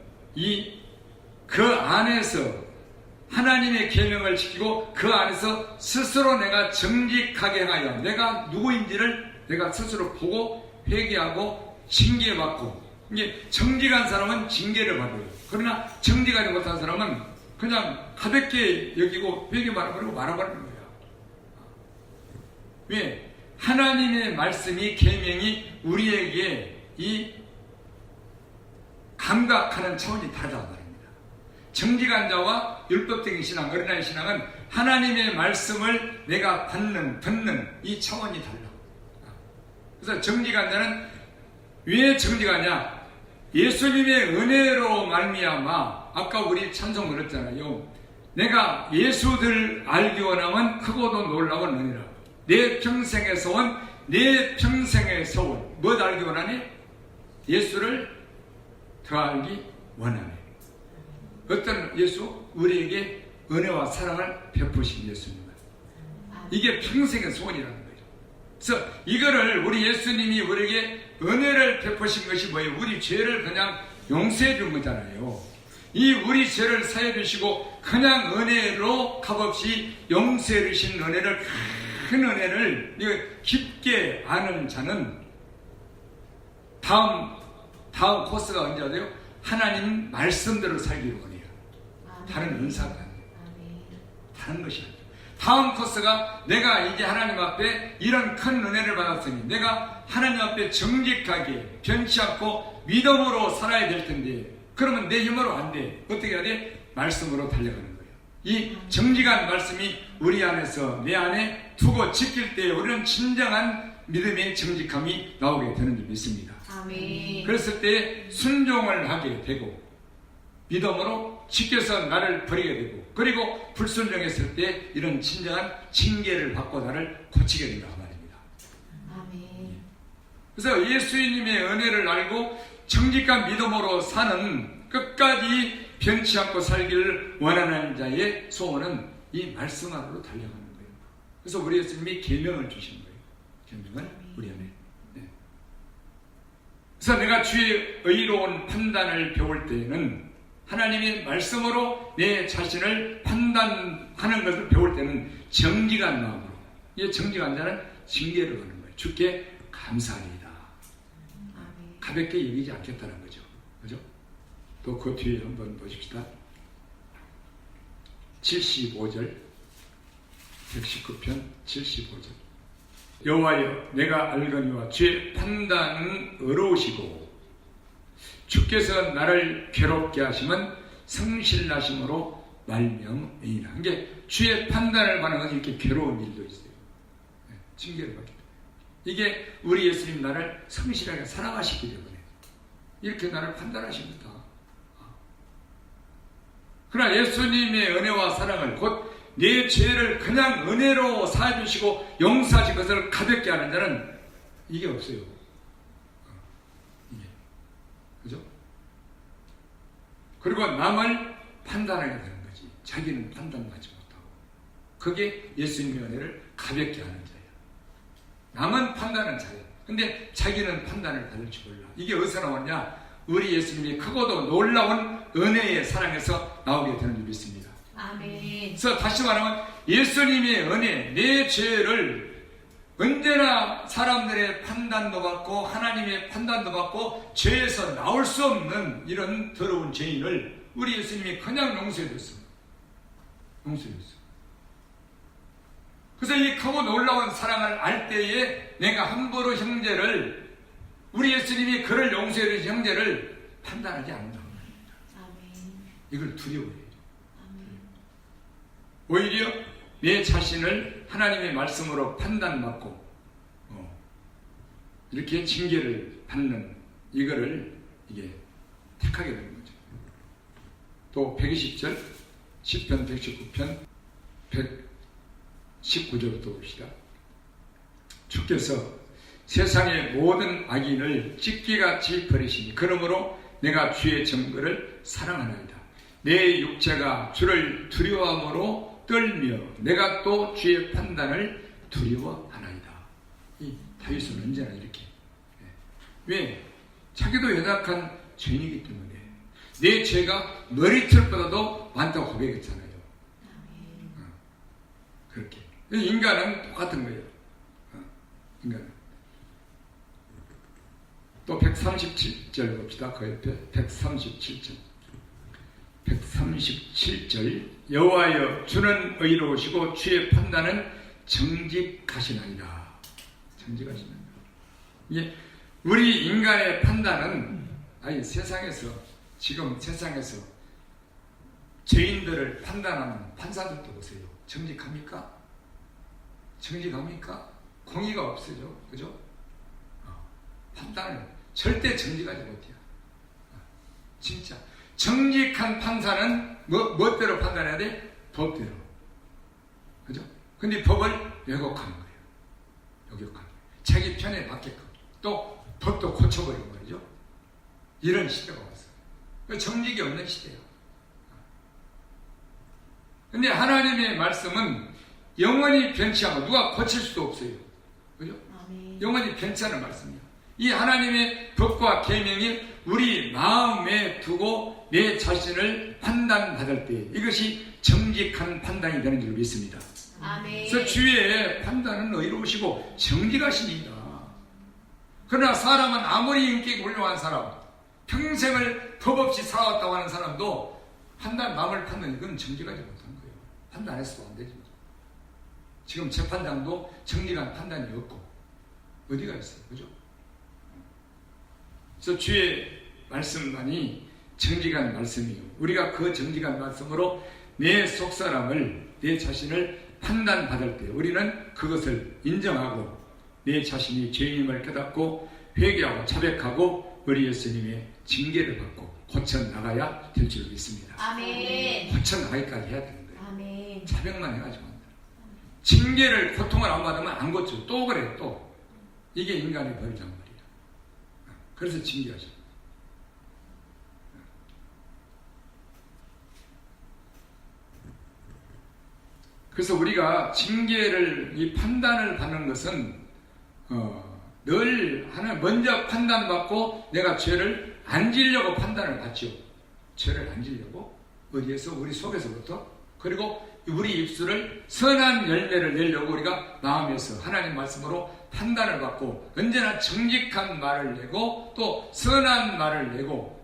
그 안에서 하나님의 계명을 지키고 그 안에서 스스로 내가 정직하게 하여 내가 누구인지를 내가 스스로 보고 회개하고 징계받고, 이게 정직한 사람은 징계를 받아요. 그러나 정직하지 못한 사람은 그냥 가볍게 여기고 회개 말아버리고 말아버리는 거야. 왜? 하나님의 말씀이 계명이 우리에게 이 감각하는 차원이 다르다고 말입니다. 정직한 자와 율법적인 신앙, 어린아이 신앙은 하나님의 말씀을 내가 듣는 이 차원이 달라. 그래서 정직한 자는 왜 정직하냐? 예수님의 은혜로 말미암아, 아까 우리 찬송 그랬잖아요. 내가 예수를 알기 원하면 크고도 놀라운 은혜라. 내 평생에서 온 뭘 알기 원하니? 예수를 더 알기 원하네. 어떤 예수? 우리에게 은혜와 사랑을 베푸신 예수님은. 이게 평생의 소원이라는 거예요. 그래서 이거를 우리 예수님이 우리에게 은혜를 베푸신 것이 뭐예요? 우리 죄를 그냥 용서해 준 거잖아요. 이 우리 죄를 사해 주시고 그냥 은혜로 값없이 용서해 주신 은혜를, 큰 은혜를 깊게 아는 자는 다음 코스가 언제 돼요? 하나님 말씀대로 살기를 원해요. 다른 은사가 아니에요. 다른 것이 아니에요. 다음 코스가 내가 이제 하나님 앞에 이런 큰 은혜를 받았으니 내가 하나님 앞에 정직하게 변치 않고 믿음으로 살아야 될 텐데, 그러면 내 힘으로 안 돼. 어떻게 해야 돼? 말씀으로 달려가는 거예요. 이 정직한 말씀이 우리 안에서 내 안에 두고 지킬 때 우리는 진정한 믿음의 정직함이 나오게 되는 줄 믿습니다. 아멘. 그랬을 때 순종을 하게 되고 믿음으로 지켜서 나를 버리게 되고, 그리고 불순종했을 때 이런 진정한 징계를 받고 나를 고치게 된다 말입니다. 아멘. 그래서 예수님의 은혜를 알고 정직한 믿음으로 사는, 끝까지 변치 않고 살기를 원하는 자의 소원은 이 말씀 안으로 달려가는 거예요. 그래서 우리 예수님이 계명을 주신 거예요. 계명을 우리 안에. 네. 그래서 내가 주의 의로운 판단을 배울 때에는, 하나님의 말씀으로 내 자신을 판단하는 것을 배울 때는 정직한 마음으로, 이 정직한 자는 징계를 하는 거예요. 주께 감사합니다. 가볍게 여기지 않겠다는 거죠. 그죠? 또 그 뒤에 한번 보십시다. 75절, 119편 75절. 여호와여, 내가 알거니와 주의 판단은 의로우시고 주께서 나를 괴롭게 하시면 성실하심으로 말미암으리라. 이게 주의 판단을 받는 것은 이렇게 괴로운 일도 있어요. 징계를 받기 때문에. 이게 우리 예수님 나를 성실하게 사랑하시기 때문에 이렇게 나를 판단하십니다. 그러나 예수님의 은혜와 사랑을 곧 내 죄를 그냥 은혜로 사해주시고 용서하신 것을 가볍게 하는 자는 이게 없어요. 이게. 그죠? 그리고 남을 판단하게 되는 거지. 자기는 판단하지 못하고. 그게 예수님의 은혜를 가볍게 하는 자예요. 남은 판단은 잘해요. 근데 자기는 판단을 받을 줄 몰라. 이게 어디서 나오냐? 우리 예수님이 크고도 놀라운 은혜의 사랑에서 나오게 되는 줄 믿습니다. 아멘. 그래서 다시 말하면 예수님의 은혜, 내 죄를 언제나 사람들의 판단도 받고 하나님의 판단도 받고 죄에서 나올 수 없는 이런 더러운 죄인을 우리 예수님이 그냥 용서해줬어. 용서해줬어. 그래서 이 크고 놀라운 사랑을 알 때에 내가 함부로 형제를, 우리 예수님이 그를 용서해준 형제를 판단하지 않는다. 이걸 두려워해요. 오히려 내 자신을 하나님의 말씀으로 판단받고 이렇게 징계를 받는 이거를 이게 택하게 되는 거죠. 또 120절, 10편 119편 119절부터 봅시다. 주께서 세상의 모든 악인을 찢기같이 버리시니 그러므로 내가 주의 증거를 사랑하나이다. 내 육체가 주를 두려워함으로 떨며 내가 또 주의 판단을 두려워하나이다. 이 다윗은 언제나 이렇게. 왜? 자기도 연약한 죄인이기 때문에 내 죄가 머리털보다도 많다고 고백했잖아요. 그렇게. 인간은 똑같은 거예요. 인간은. 또 137절 봅시다. 그 옆에 137절. 137절 여호와여 주는 의로우시고 주의 판단은 정직하시나이다. 정직하시나이다. 예, 우리 인간의 판단은 아니 세상에서 지금 세상에서 죄인들을 판단하는 판사들도 보세요. 정직합니까? 정직합니까? 공의가 없어요. 그죠? 판단을 절대 정직하지 못해요. 진짜 정직한 판사는 멋대로 판단해야 돼? 법대로. 그죠? 근데 법을 왜곡하는 거예요. 왜곡하는 거예요. 자기 편에 맞게끔. 또 법도 고쳐버리고 말이죠. 이런 시대가 왔어요. 정직이 없는 시대예요. 근데 하나님의 말씀은 영원히 변치 않고 누가 고칠 수도 없어요. 그죠? 영원히 변치 않은 말씀이에요. 이 하나님의 법과 계명이 우리 마음에 두고 내 자신을 판단받을 때 이것이 정직한 판단이 되는 줄 믿습니다. 아멘. 그래서 주의 판단은 의로우시고 정직하십니다. 그러나 사람은 아무리 인격이 훌륭한 사람, 평생을 법 없이 살아왔다고 하는 사람도 남을 판단이 그건 정직하지 못한 거예요. 판단해서도 안 되죠. 지금 재판장도 정직한 판단이 없고 어디가 있어요. 그죠? 그래서 주의 말씀만이 정직한 말씀이요. 우리가 그 정직한 말씀으로 내 속사람을, 내 자신을 판단받을 때 우리는 그것을 인정하고 내 자신이 죄인임을 깨닫고 회개하고 자백하고 우리 예수님의 징계를 받고 고쳐나가야 될 줄 믿습니다. 아멘. 고쳐나가기까지 해야 되는 거예요. 아멘. 자백만 해가지고 안 돼요. 징계를, 고통을 안 받으면 안 고쳐. 또 그래요. 또. 이게 인간의 벌이란 말이에요. 그래서 징계하죠. 그래서 우리가 징계를, 이 판단을 받는 것은 늘 하나 먼저 판단받고 내가 죄를 안 지려고 판단을 받죠. 죄를 안 지려고 어디에서? 우리 속에서부터. 그리고 우리 입술을 선한 열매를 내려고 우리가 마음에서 하나님 말씀으로 판단을 받고 언제나 정직한 말을 내고 또 선한 말을 내고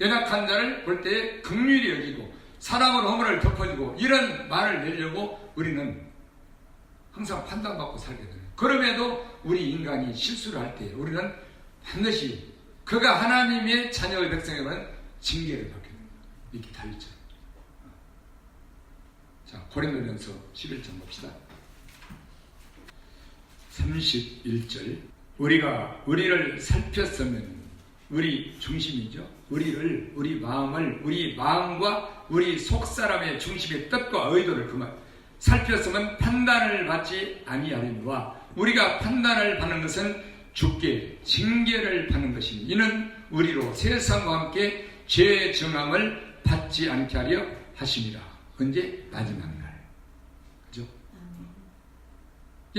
연약한 자를 볼 때 긍휼히 여기고 사랑으로 허물을 덮어주고 이런 말을 내려고 우리는 항상 판단받고 살게 돼요. 그럼에도 우리 인간이 실수를 할 때 우리는 반드시 그가 하나님의 자녀의 백성에게는 징계를 받게 됩니다. 이렇게 달리죠. 자, 고린도전서 11장 봅시다. 31절. 우리를 살폈으면, 우리 중심이죠. 우리 마음과 우리 속사람의 중심의 뜻과 의도를 살폈으면 판단을 받지 아니하리니와 우리가 판단을 받는 것은 주께 징계를 받는 것이니 이는 우리로 세상과 함께 죄의 정함을 받지 않게 하려 하심이라. 언제? 마지막 날. 그죠?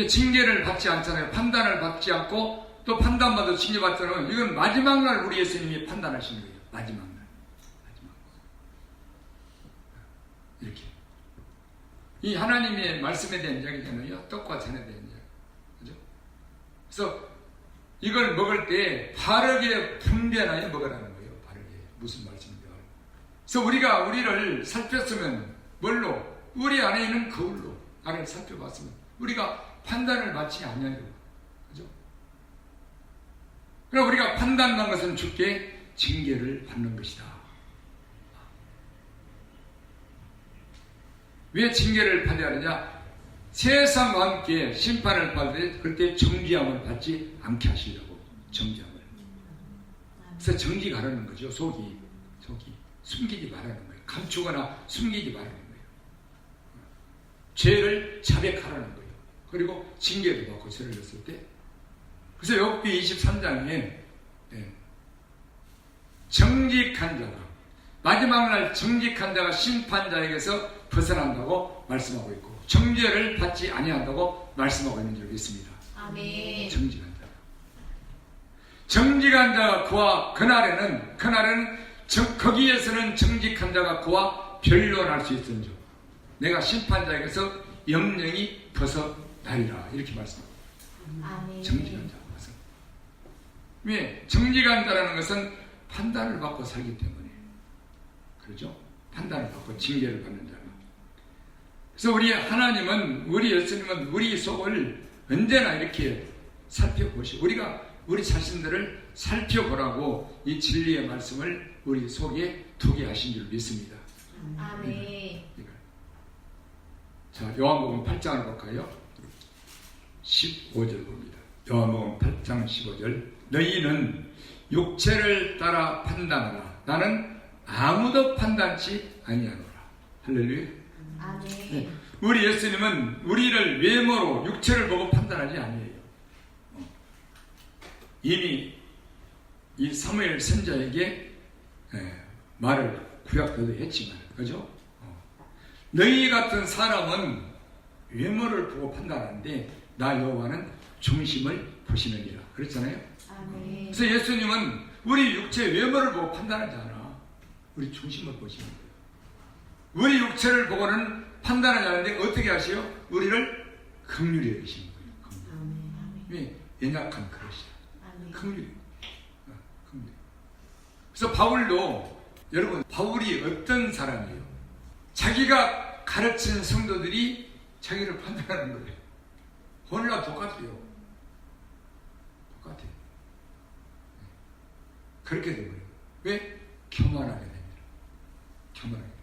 징계를 받지 않잖아요. 판단을 받지 않고 또 판단받아 징계받잖아요. 이건 마지막 날 우리 예수님이 판단하시는 거예요. 마지막 날. 이렇게. 이 하나님의 말씀에 대한 이야기잖아요. 떡과 잔에 대한 이야기. 그죠? 그래서 이걸 먹을 때 바르게 분별하여 먹으라는 거예요. 바르게. 무슨 말씀인가. 그래서 우리가 우리를 살폈으면 뭘로? 우리 안에 있는 거울로 나를 살펴봤으면 우리가 판단을 받지 않냐요. 그죠? 그럼 우리가 판단한 것은 주께 징계를 받는 것이다. 왜 징계를 받아야 하느냐? 세상과 함께 심판을 받을 때 그때 정죄함을 받지 않게 하시려고. 정죄함을. 그래서 정지가 하라는 거죠. 속이 숨기지 말라는 거예요. 감추거나 숨기지 말라는 거예요. 죄를 자백하라는 거예요. 그리고 징계도 받고 죄를 졌을 때. 그래서 욥기 23장에 정직한 자가, 마지막 날 정직한 자가 심판자에게서 벗어난다고 말씀하고 있고 정죄를 받지 아니한다고 말씀하고 있는 적이 있습니다. 아멘. 정직한 자. 정직한 자가 그와 그날에는 거기에서는 정직한 자가 그와 변론할 수 있은즉 내가 심판자에게서 영영이 벗어나리라. 이렇게 말씀합니다. 아멘. 정직한 자가 벗어. 왜? 정직한 자라는 것은 판단을 받고 살기 때문에. 그렇죠? 판단을 받고 징계를 받는 자가. 그래서 우리 하나님은, 우리 예수님은 우리 속을 언제나 이렇게 살펴보시고 우리가 우리 자신들을 살펴보라고 이 진리의 말씀을 우리 속에 두게 하신 줄 믿습니다. 아멘. 자, 요한복음 8장을 볼까요? 15절 봅니다. 요한복음 8장 15절. 너희는 육체를 따라 판단하라. 나는 아무도 판단치 아니하노라. 할렐루야. 아멘. 네. 우리 예수님은 우리를 외모로 육체를 보고 판단하지 아니에요. 이미 이 사무엘 선자에게 말을 구약도 했지만, 그죠? 너희 같은 사람은 외모를 보고 판단하는데 나 여호와는 중심을 보시느니라. 그랬잖아요. 아멘. 그래서 예수님은 우리 육체 외모를 보고 판단하지 않아. 우리 중심을 보시는 거예요. 우리 육체를 보고는 판단하지 않는데 어떻게 하시요? 우리를 긍휼히 여기시는 거예요. 아멘. 왜? 연약한 그릇이다. 아멘. 긍휼히. 그래서 바울도, 여러분, 바울이 어떤 사람이에요? 자기가 가르친 성도들이 자기를 판단하는 거예요. 오늘날 똑같아요. 똑같아요. 그렇게 된 거예요. 왜? 교만하게 됩니다. 교만하게.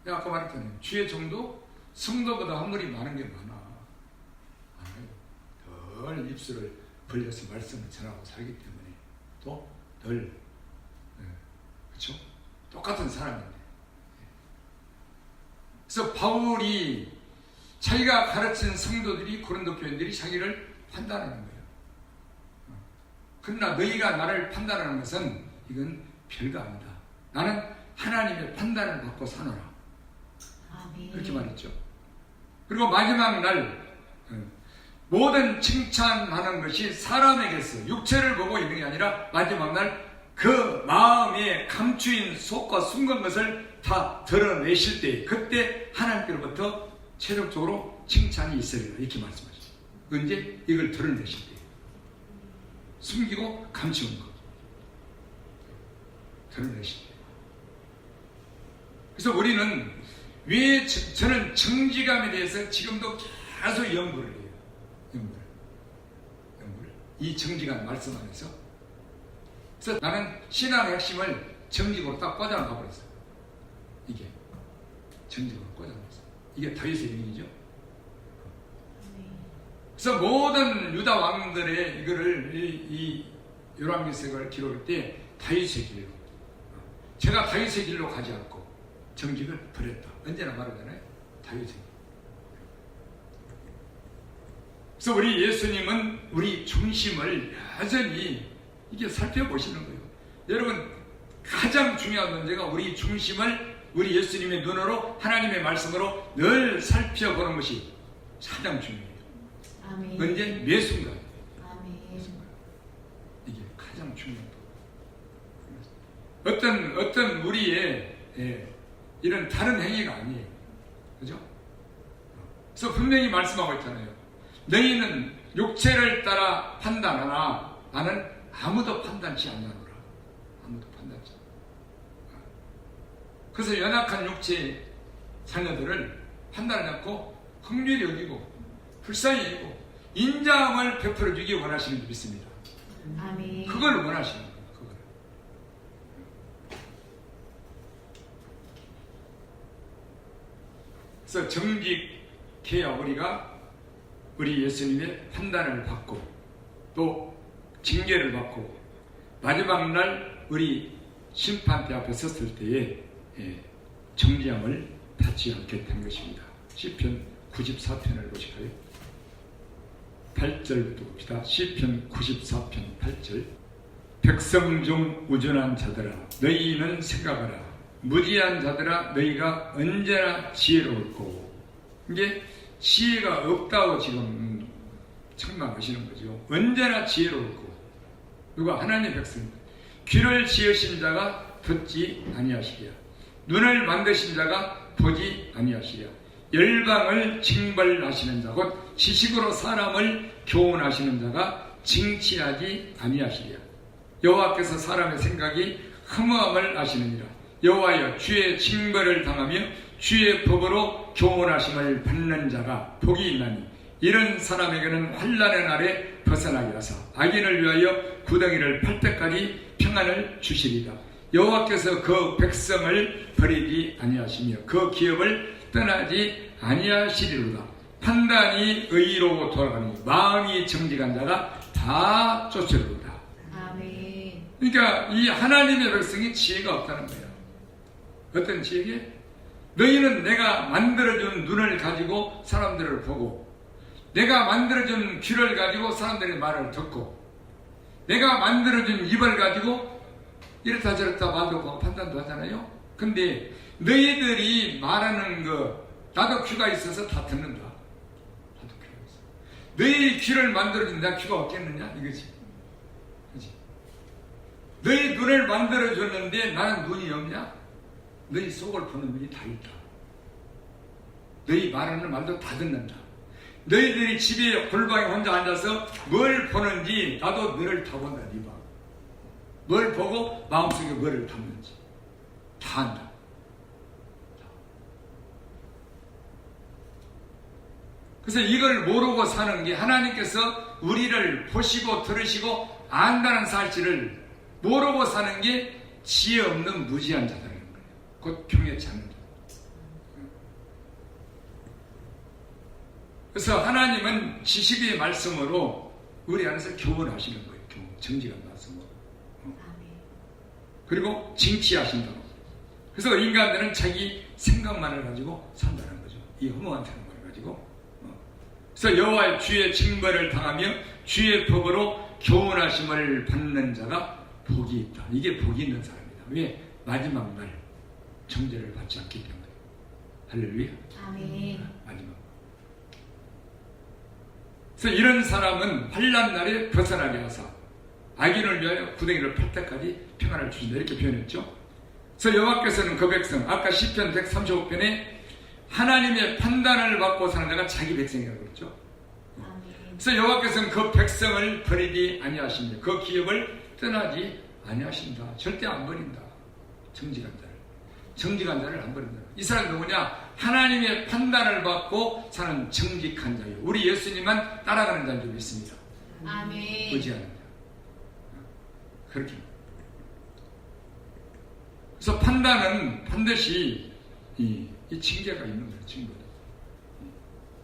내가 아까 말했잖아요. 주의 정도 성도보다 한물이 많은 게 많아요. 덜 입술을 벌려서 말씀을 전하고 살기 때문에 또 덜, 그렇죠? 똑같은 사람인데. 그래서 바울이 자기가 가르친 성도들이, 고린도 교인들이 자기를 판단하는 거예요. 그러나 너희가 나를 판단하는 것은 이건 별거 아니다. 나는 하나님의 판단을 받고 사노라. 아멘. 이렇게 말했죠. 그리고 마지막 날 모든 칭찬하는 것이 사람에게서 육체를 보고 있는 게 아니라 마지막 날 그 마음에 감추인 속과 숨긴 것을 다 드러내실 때 그때 하나님께로부터 최종적으로 칭찬이 있으리라. 이렇게 말씀하셨어요. 언제? 이걸 드러내실 때. 숨기고 감추는 것. 드러내실 때. 그래서 우리는 왜 저는 정직함에 대해서 지금도 계속 연구를 해요. 연구를. 이 정직한 말씀 안에서. 그래서 나는 신앙의 핵심을 정직으로 딱 꽂아놔 버렸어. 이게 정직으로 꽂아놨어. 이게 다윗의 행위죠. 그래서 모든 유다 왕들의 이거를 이 열왕기서를 기록할 때 다윗의 길로, 제가 다윗의 길로 가지 않고 정직을 버렸다. 언제나 말하잖아요. 다윗의 길. 그래서 우리 예수님은 우리 중심을 여전히 이게 살펴보시는 거예요. 여러분, 가장 중요한 문제가 우리 중심을 우리 예수님의 눈으로, 하나님의 말씀으로 늘 살펴보는 것이 가장 중요해요. 아멘. 언제? 매 순간. 아멘. 이게 가장 중요한 거. 어떤 우리의 이런 다른 행위가 아니에요. 그죠? 그래서 분명히 말씀하고 있잖아요. 너희는 육체를 따라 판단하나 나는 아무도 판단치 않냐노라. 아무도 판단치 않아. 그래서 연약한 육체의 자녀들을 판단하지 않고 긍휼히 여기고 불쌍히 여기고 인자함을 베풀어 주기 원하시는 줄 믿습니다. 아멘. 그걸 원하시는 거예요. 그걸. 그래서 정직해야 우리가 우리 예수님의 판단을 받고 또 징계를 받고 마지막 날 우리 심판대 앞에 섰을 때에 정죄함을 받지 않게 된 것입니다. 시편 94편을 보실까요? 8절부터 봅시다. 시편 94편 8절. 백성 중 우둔한 자들아 너희는 생각하라. 무지한 자들아 너희가 언제나 지혜로울고. 이게 지혜가 없다고 지금 책망하시는 거죠. 언제나 지혜로울고. 누가? 하나님의 백성입니다. 귀를 지으신 자가 듣지 아니하시랴. 눈을 만드신 자가 보지 아니하시랴. 열방을 징벌하시는 자 곧 지식으로 사람을 교훈하시는 자가 징치하지 아니하시랴. 여호와께서 사람의 생각이 허무함을 아시느니라. 여호와여 주의 징벌을 당하며 주의 법으로 교훈하심을 받는 자가 복이 있나니 이런 사람에게는 환난의 날에 벗어나게 하사 악인을 위하여 구덩이를 팔 때까지 평안을 주시리라. 여호와께서 그 백성을 버리지 아니하시며 그 기업을 떠나지 아니하시리로다. 판단이 의로 돌아가니 마음이 정직한 자가 다 쫓으리로다. 아멘. 그러니까 이 하나님의 백성이 지혜가 없다는 거예요. 어떤 지혜게? 너희는 내가 만들어준 눈을 가지고 사람들을 보고, 내가 만들어준 귀를 가지고 사람들의 말을 듣고, 내가 만들어준 입을 가지고 이렇다 저렇다 말도 하고 판단도 하잖아요. 근데 너희들이 말하는 거 나도 귀가 있어서 다 듣는다. 나도 귀가 있어. 너희 귀를 만들어준 내가 귀가 없겠느냐 이거지. 그렇지? 너희 눈을 만들어줬는데 나는 눈이 없냐? 너희 속을 보는 눈이 다 있다. 너희 말하는 말도 다 듣는다. 너희들이 집에 골방에 혼자 앉아서 뭘 보는지 나도 너를 다 본다. 네 방. 뭘 보고 마음속에 뭐를 담는지 다 안다. 그래서 이걸 모르고 사는 게 하나님께서 우리를 보시고 들으시고 안다는 사실을 모르고 사는 게 지혜 없는 무지한 자들인 거예요. 곧 경외치 않는 자. 그래서 하나님은 지식의 말씀으로 우리 안에서 교훈하시는 거예요. 정직한 말씀으로. 그리고 징치하신다고. 그래서 인간들은 자기 생각만을 가지고 산다는 거죠. 이 허무한 생각만을 가지고. 그래서 여호와의 주의 징벌을 당하며 주의 법으로 교훈하심을 받는 자가 복이 있다. 이게 복이 있는 사람이다. 왜? 마지막 날 정죄를 받지 않기 때문에. 할렐루야. 아멘. 마지막. 그래서 이런 사람은 환난 날에 벗어나게 하사 악인을 위하여 구덩이를 팔 때까지 평안을 주신다. 이렇게 표현했죠. 그래서 여호와께서는 그 백성, 아까 시편 135편에 하나님의 판단을 받고 사는 자가 자기 백성이라고 그랬죠. 그래서 여호와께서는 그 백성을 버리지 아니하십니다. 그 기업을 떠나지 아니하신다. 절대 안 버린다. 정직한 자를. 정직한 자를 안 버린다. 이 사람이 누구냐? 하나님의 판단을 받고 사는 정직한 자예요. 우리 예수님만 따라가는 자인 줄 믿습니다. 아멘. 의지하는 자. 그렇게. 그래서 판단은 반드시 이 징계가 있는 거예요. 징계가.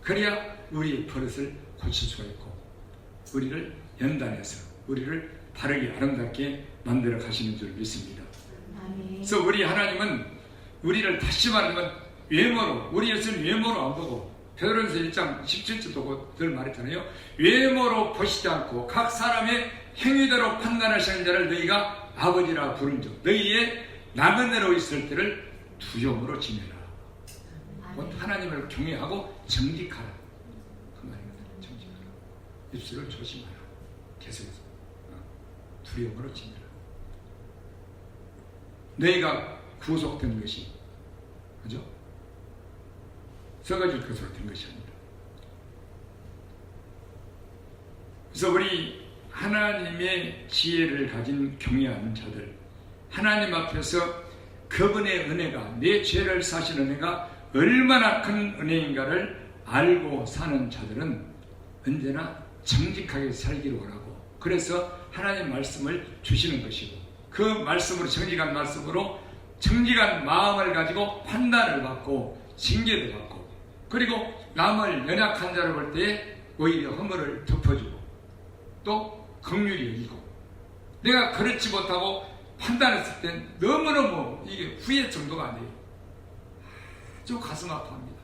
그래야 우리의 버릇을 고칠 수가 있고 우리를 연단해서 우리를 바르게 아름답게 만들어 가시는 줄 믿습니다. 아멘. 그래서 우리 하나님은 우리를 다시 말하면 외모로, 우리 예수는 외모로 안 보고 베드로전서 1장 17절도 늘 말했잖아요. 외모로 보시지 않고 각 사람의 행위대로 판단하시는 자를 너희가 아버지라 부른즉 너희의 나그네로 있을 때를 두려움으로 지내라. 곧 하나님을 경외하고 정직하라. 그 말입니다. 정직하라. 입술을 조심하라. 계속해서 두려움으로 지내라. 너희가 구속된 것이 그죠? 썩어질 것으로 된 것이 아니다. 그래서 우리 하나님의 지혜를 가진 경외하는 자들, 하나님 앞에서 그분의 은혜가, 내 죄를 사신 은혜가 얼마나 큰 은혜인가를 알고 사는 자들은 언제나 정직하게 살기를 원하고, 그래서 하나님 말씀을 주시는 것이고, 그 말씀으로, 정직한 말씀으로 정직한 마음을 가지고 판단을 받고 징계도 받고, 그리고 남을 연약한 자를 볼 때 오히려 허물을 덮어주고 또 긍휼히 여기고, 내가 그렇지 못하고 판단했을 때 너무너무 이게 후회 정도가 아니에요. 아주 가슴 아파합니다.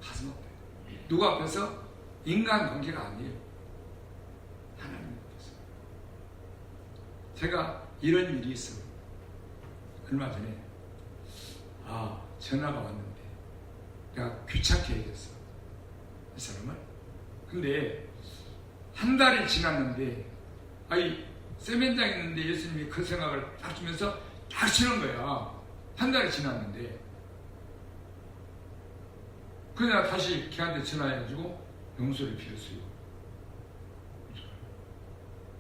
가슴 아파요. 누구 앞에서? 인간관계가 아니에요. 하나님 앞에서. 제가 이런 일이 있어요. 얼마 전에 전화가 왔는데 내가 귀찮게 얘기했어. 이 사람을. 근데 한 달이 지났는데 세면장 있는데 예수님이 그 생각을 딱 주면서 딱 치는 거야. 한 달이 지났는데. 그래서 내가 다시 걔한테 전화해가지고 용서를 빌었어요.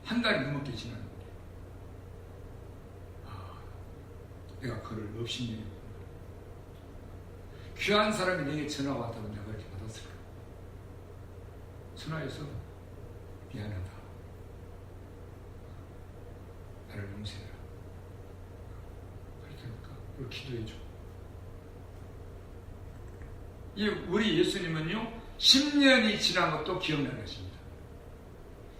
한 달이 넘게 지났는데 내가 그를 업신여기고 귀한 사람이 내게 전화가 왔다고 내가 이렇게 받았을까? 전화해서 미안하다. 나를 용서해라. 그렇게 하니까 그걸 기도해줘. 우리 예수님은요 10년이 지난 것도 기억나는 것입니다.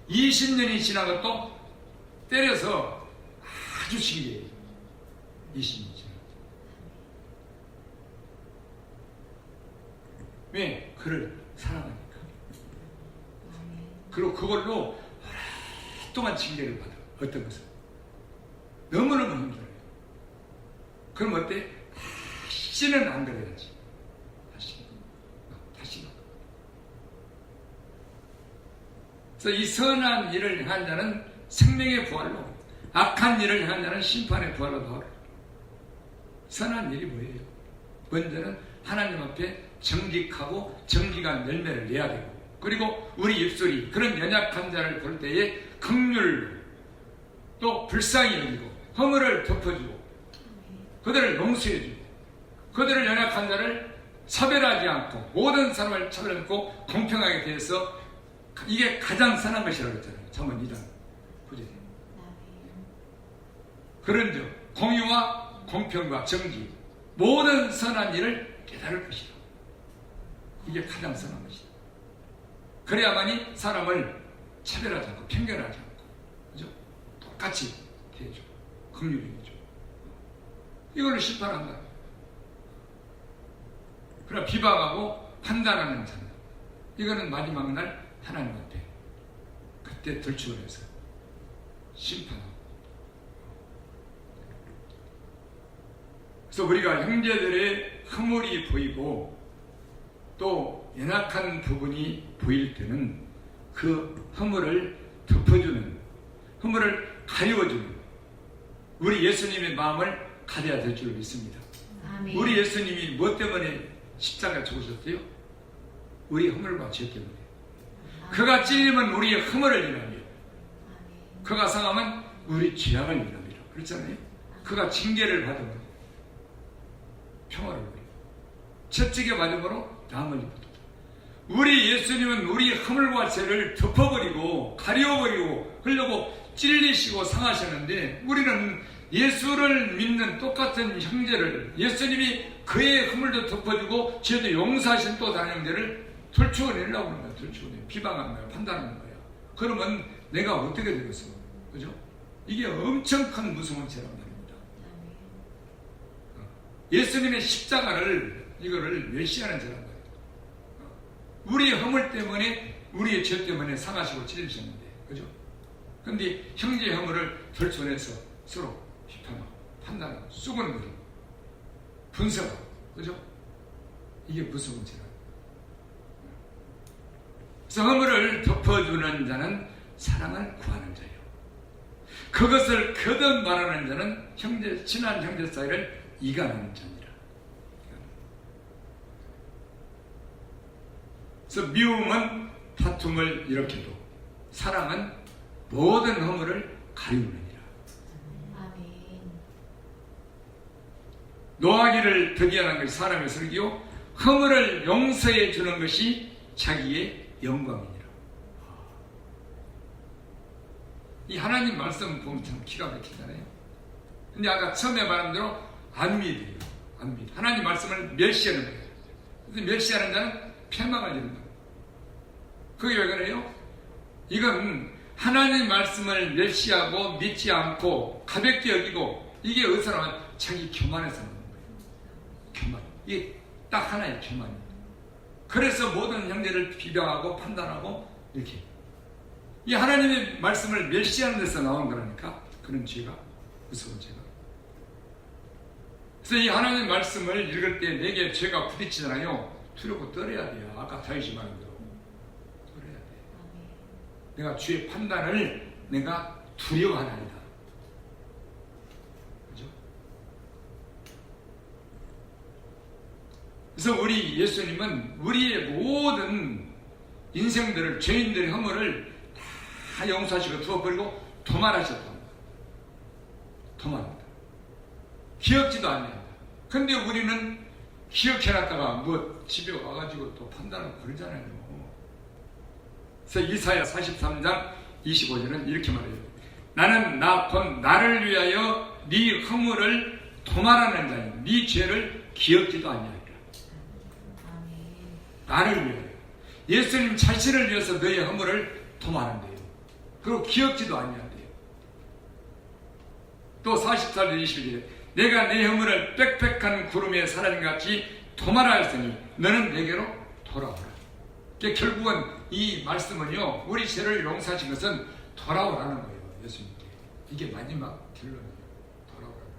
20년이 지난 것도 때려서 아주 신기해요. 20년이 지난 것도. 왜? 그를 사랑하니까. 그리고 그걸로 오랫동안 징계를 받아. 어떤 것은 너무너무 힘들어요. 그럼 어때? 다시는 안 그래야지. 다시는. 그래서 이 선한 일을 향한 자는 생명의 부활로, 악한 일을 향한 자는 심판의 부활로 나오라. 선한 일이 뭐예요? 먼저는 하나님 앞에 정직하고 정직한 열매를 내야 되고, 그리고 우리 입술이 그런 연약한 자를 볼 때에 긍휼, 또 불쌍히 여기고 허물을 덮어주고 그들을 용서해주고 그들을 연약한 자를 차별하지 않고 모든 사람을 차별하지 않고 공평하게 대해서, 이게 가장 선한 것이라고 했잖아요. 잠언 2장 9절에. 그런즉 공의와 공평과 정직, 모든 선한 일을 깨달을 것이다. 이게 가장 선한 것이다. 그래야만이 사람을 차별하지 않고 편견하지 않고, 그죠? 똑같이 대해줘. 긍휼히 해줘. 이걸로 심판한다. 그러나 비방하고 판단하는 자는, 이거는 마지막 날 하나님 앞에 그때 들추어내서 심판하고. 그래서 우리가 형제들의 허물이 보이고 또 연약한 부분이 보일 때는 그 허물을 덮어주는, 허물을 가리워주는 우리 예수님의 마음을 가져야 될 줄 믿습니다. 아멘. 우리 예수님이 뭐 때문에 십자가에 죽으셨어요? 우리 허물과 죄 때문에. 그가 찔리면 우리의 허물을 인하며, 그가 상하면 우리 죄악을 인하며. 그렇잖아요. 그가 징계를 받으면 평화를 누려, 채찍에 맞음으로 나머지 붙었다. 우리 예수님은 우리 허물과 죄를 덮어버리고 가려버리고 흘려고 찔리시고 상하셨는데 우리는 예수를 믿는 똑같은 형제를 예수님이 그의 허물도 덮어주고 죄도 용서하신 또 다른 형제를 덜추어내려고 하는 거야. 덜추어내 비방하는 거야. 판단하는 거야. 그러면 내가 어떻게 되겠어? 그죠? 이게 엄청 큰 무서운 죄란 말입니다. 예수님의 십자가를 이거를 멸시하는 죄란 말이에요. 우리의 허물 때문에 우리의 죄 때문에 상하시고 찔리셨는데 그죠? 근데 형제의 허물을 덜쳐내서 서로 비판하고 판단하고 수군거리고 분석하고 그죠? 이게 무서운 죄라. 그래서 허물을 덮어주는 자는 사랑을 구하는 자예요. 그것을 거듭 말하는 자는 형제, 친한 형제 사이를 이간하는 자니라. 그래서 미움은 다툼을 일으켜도 사랑은 모든 허물을 가리우느니라. 아멘. 노하기를 더디하는 것이 사람의 슬기요 허물을 용서해 주는 것이 자기의 영광이니라. 이 하나님 말씀 보면 참 기가 막히잖아요. 근데 아까 처음에 말한 대로 안 믿어요. 안 믿어. 하나님 말씀을 멸시하는 거예요. 그래서 멸시하는 자는 패망을 이루는 거예요. 그게 왜 그래요? 이건 하나님 말씀을 멸시하고 믿지 않고 가볍게 여기고 이게 어디서나 자기 교만에서 나오는 거예요. 교만. 이게 딱 하나의 교만이에요. 그래서 모든 형제를 비방하고 판단하고 이렇게 이 하나님의 말씀을 멸시하는 데서 나온 거라니까. 그런 죄가 무서운 죄가. 그래서 이 하나님의 말씀을 읽을 때 내게 죄가 부딪히잖아요. 두렵고 떨어야 돼요. 아까 다윗이 말한 대로 떨어야 돼. 내가 주의 판단을 내가 두려워하나이다. 그죠? 그래서 우리 예수님은 우리의 모든 인생들을 죄인들의 허물을 다 용서하시고 두어버리고 도말하셨다. 도말한다. 기억지도 않는다. 근데 우리는 기억해놨다가 뭐 집에 와가지고 또 판단을 그러잖아요. 그래서 이사야 43장 25절은 이렇게 말해요. 나는 곧 나를 위하여 네 허물을 도말하는 자니 네 죄를 기억지도 아니하리라. 나를 위하여. 예수님 자신을 위해서 너의 허물을 도말한대요. 그리고 기억지도 아니한대요. 또 44절 21절에 내가 내 허물을 빽빽한 구름에 사라진같이 도말하였으니 너는 내게로 돌아오라. 그러니까 결국은 이 말씀은요 우리 죄를 용서하신 것은 돌아오라는 거예요. 예수님께. 이게 마지막 결론이에요. 돌아오라는 거예요.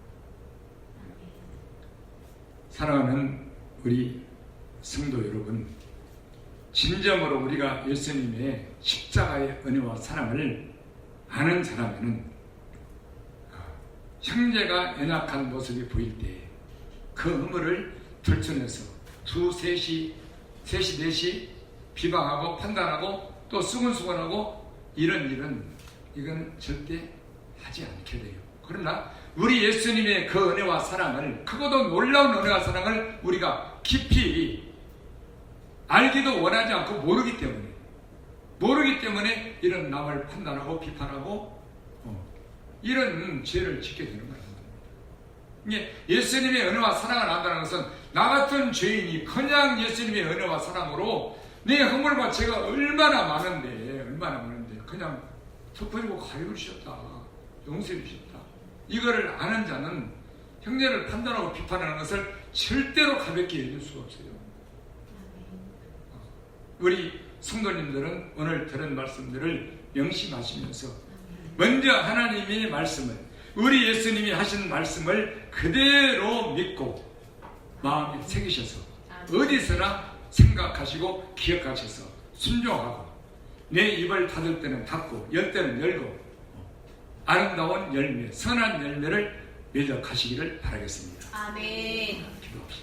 사랑하는 우리 성도 여러분, 진정으로 우리가 예수님의 십자가의 은혜와 사랑을 아는 사람에는 형제가 연약한 모습이 보일 때 그 허물을 들춰내서 셋이 넷이 비방하고 판단하고 또 수근수근하고 이런 일은 이건 절대 하지 않게 돼요. 그러나 우리 예수님의 그 은혜와 사랑을 크고도 놀라운 은혜와 사랑을 우리가 깊이 알기도 원하지 않고 모르기 때문에 이런 남을 판단하고 비판하고 이런 죄를 짓게 되는 거예요. 예수님의 은혜와 사랑을 안다는 것은 나 같은 죄인이 그냥 예수님의 은혜와 사랑으로 내 허물과 죄가 얼마나 많은데 그냥 덮어주고 가려주셨다. 용서해 주셨다. 이거를 아는 자는 형제를 판단하고 비판하는 것을 절대로 가볍게 여길 수가 없어요. 우리 성도님들은 오늘 들은 말씀들을 명심하시면서 먼저 하나님의 말씀을 우리 예수님이 하신 말씀을 그대로 믿고 마음에 새기셔서 어디서나 생각하시고 기억하셔서 순종하고 내 입을 닫을 때는 닫고 열 때는 열고 아름다운 열매, 선한 열매를 맺어 가시기를 바라겠습니다. 아멘. 기도합시다.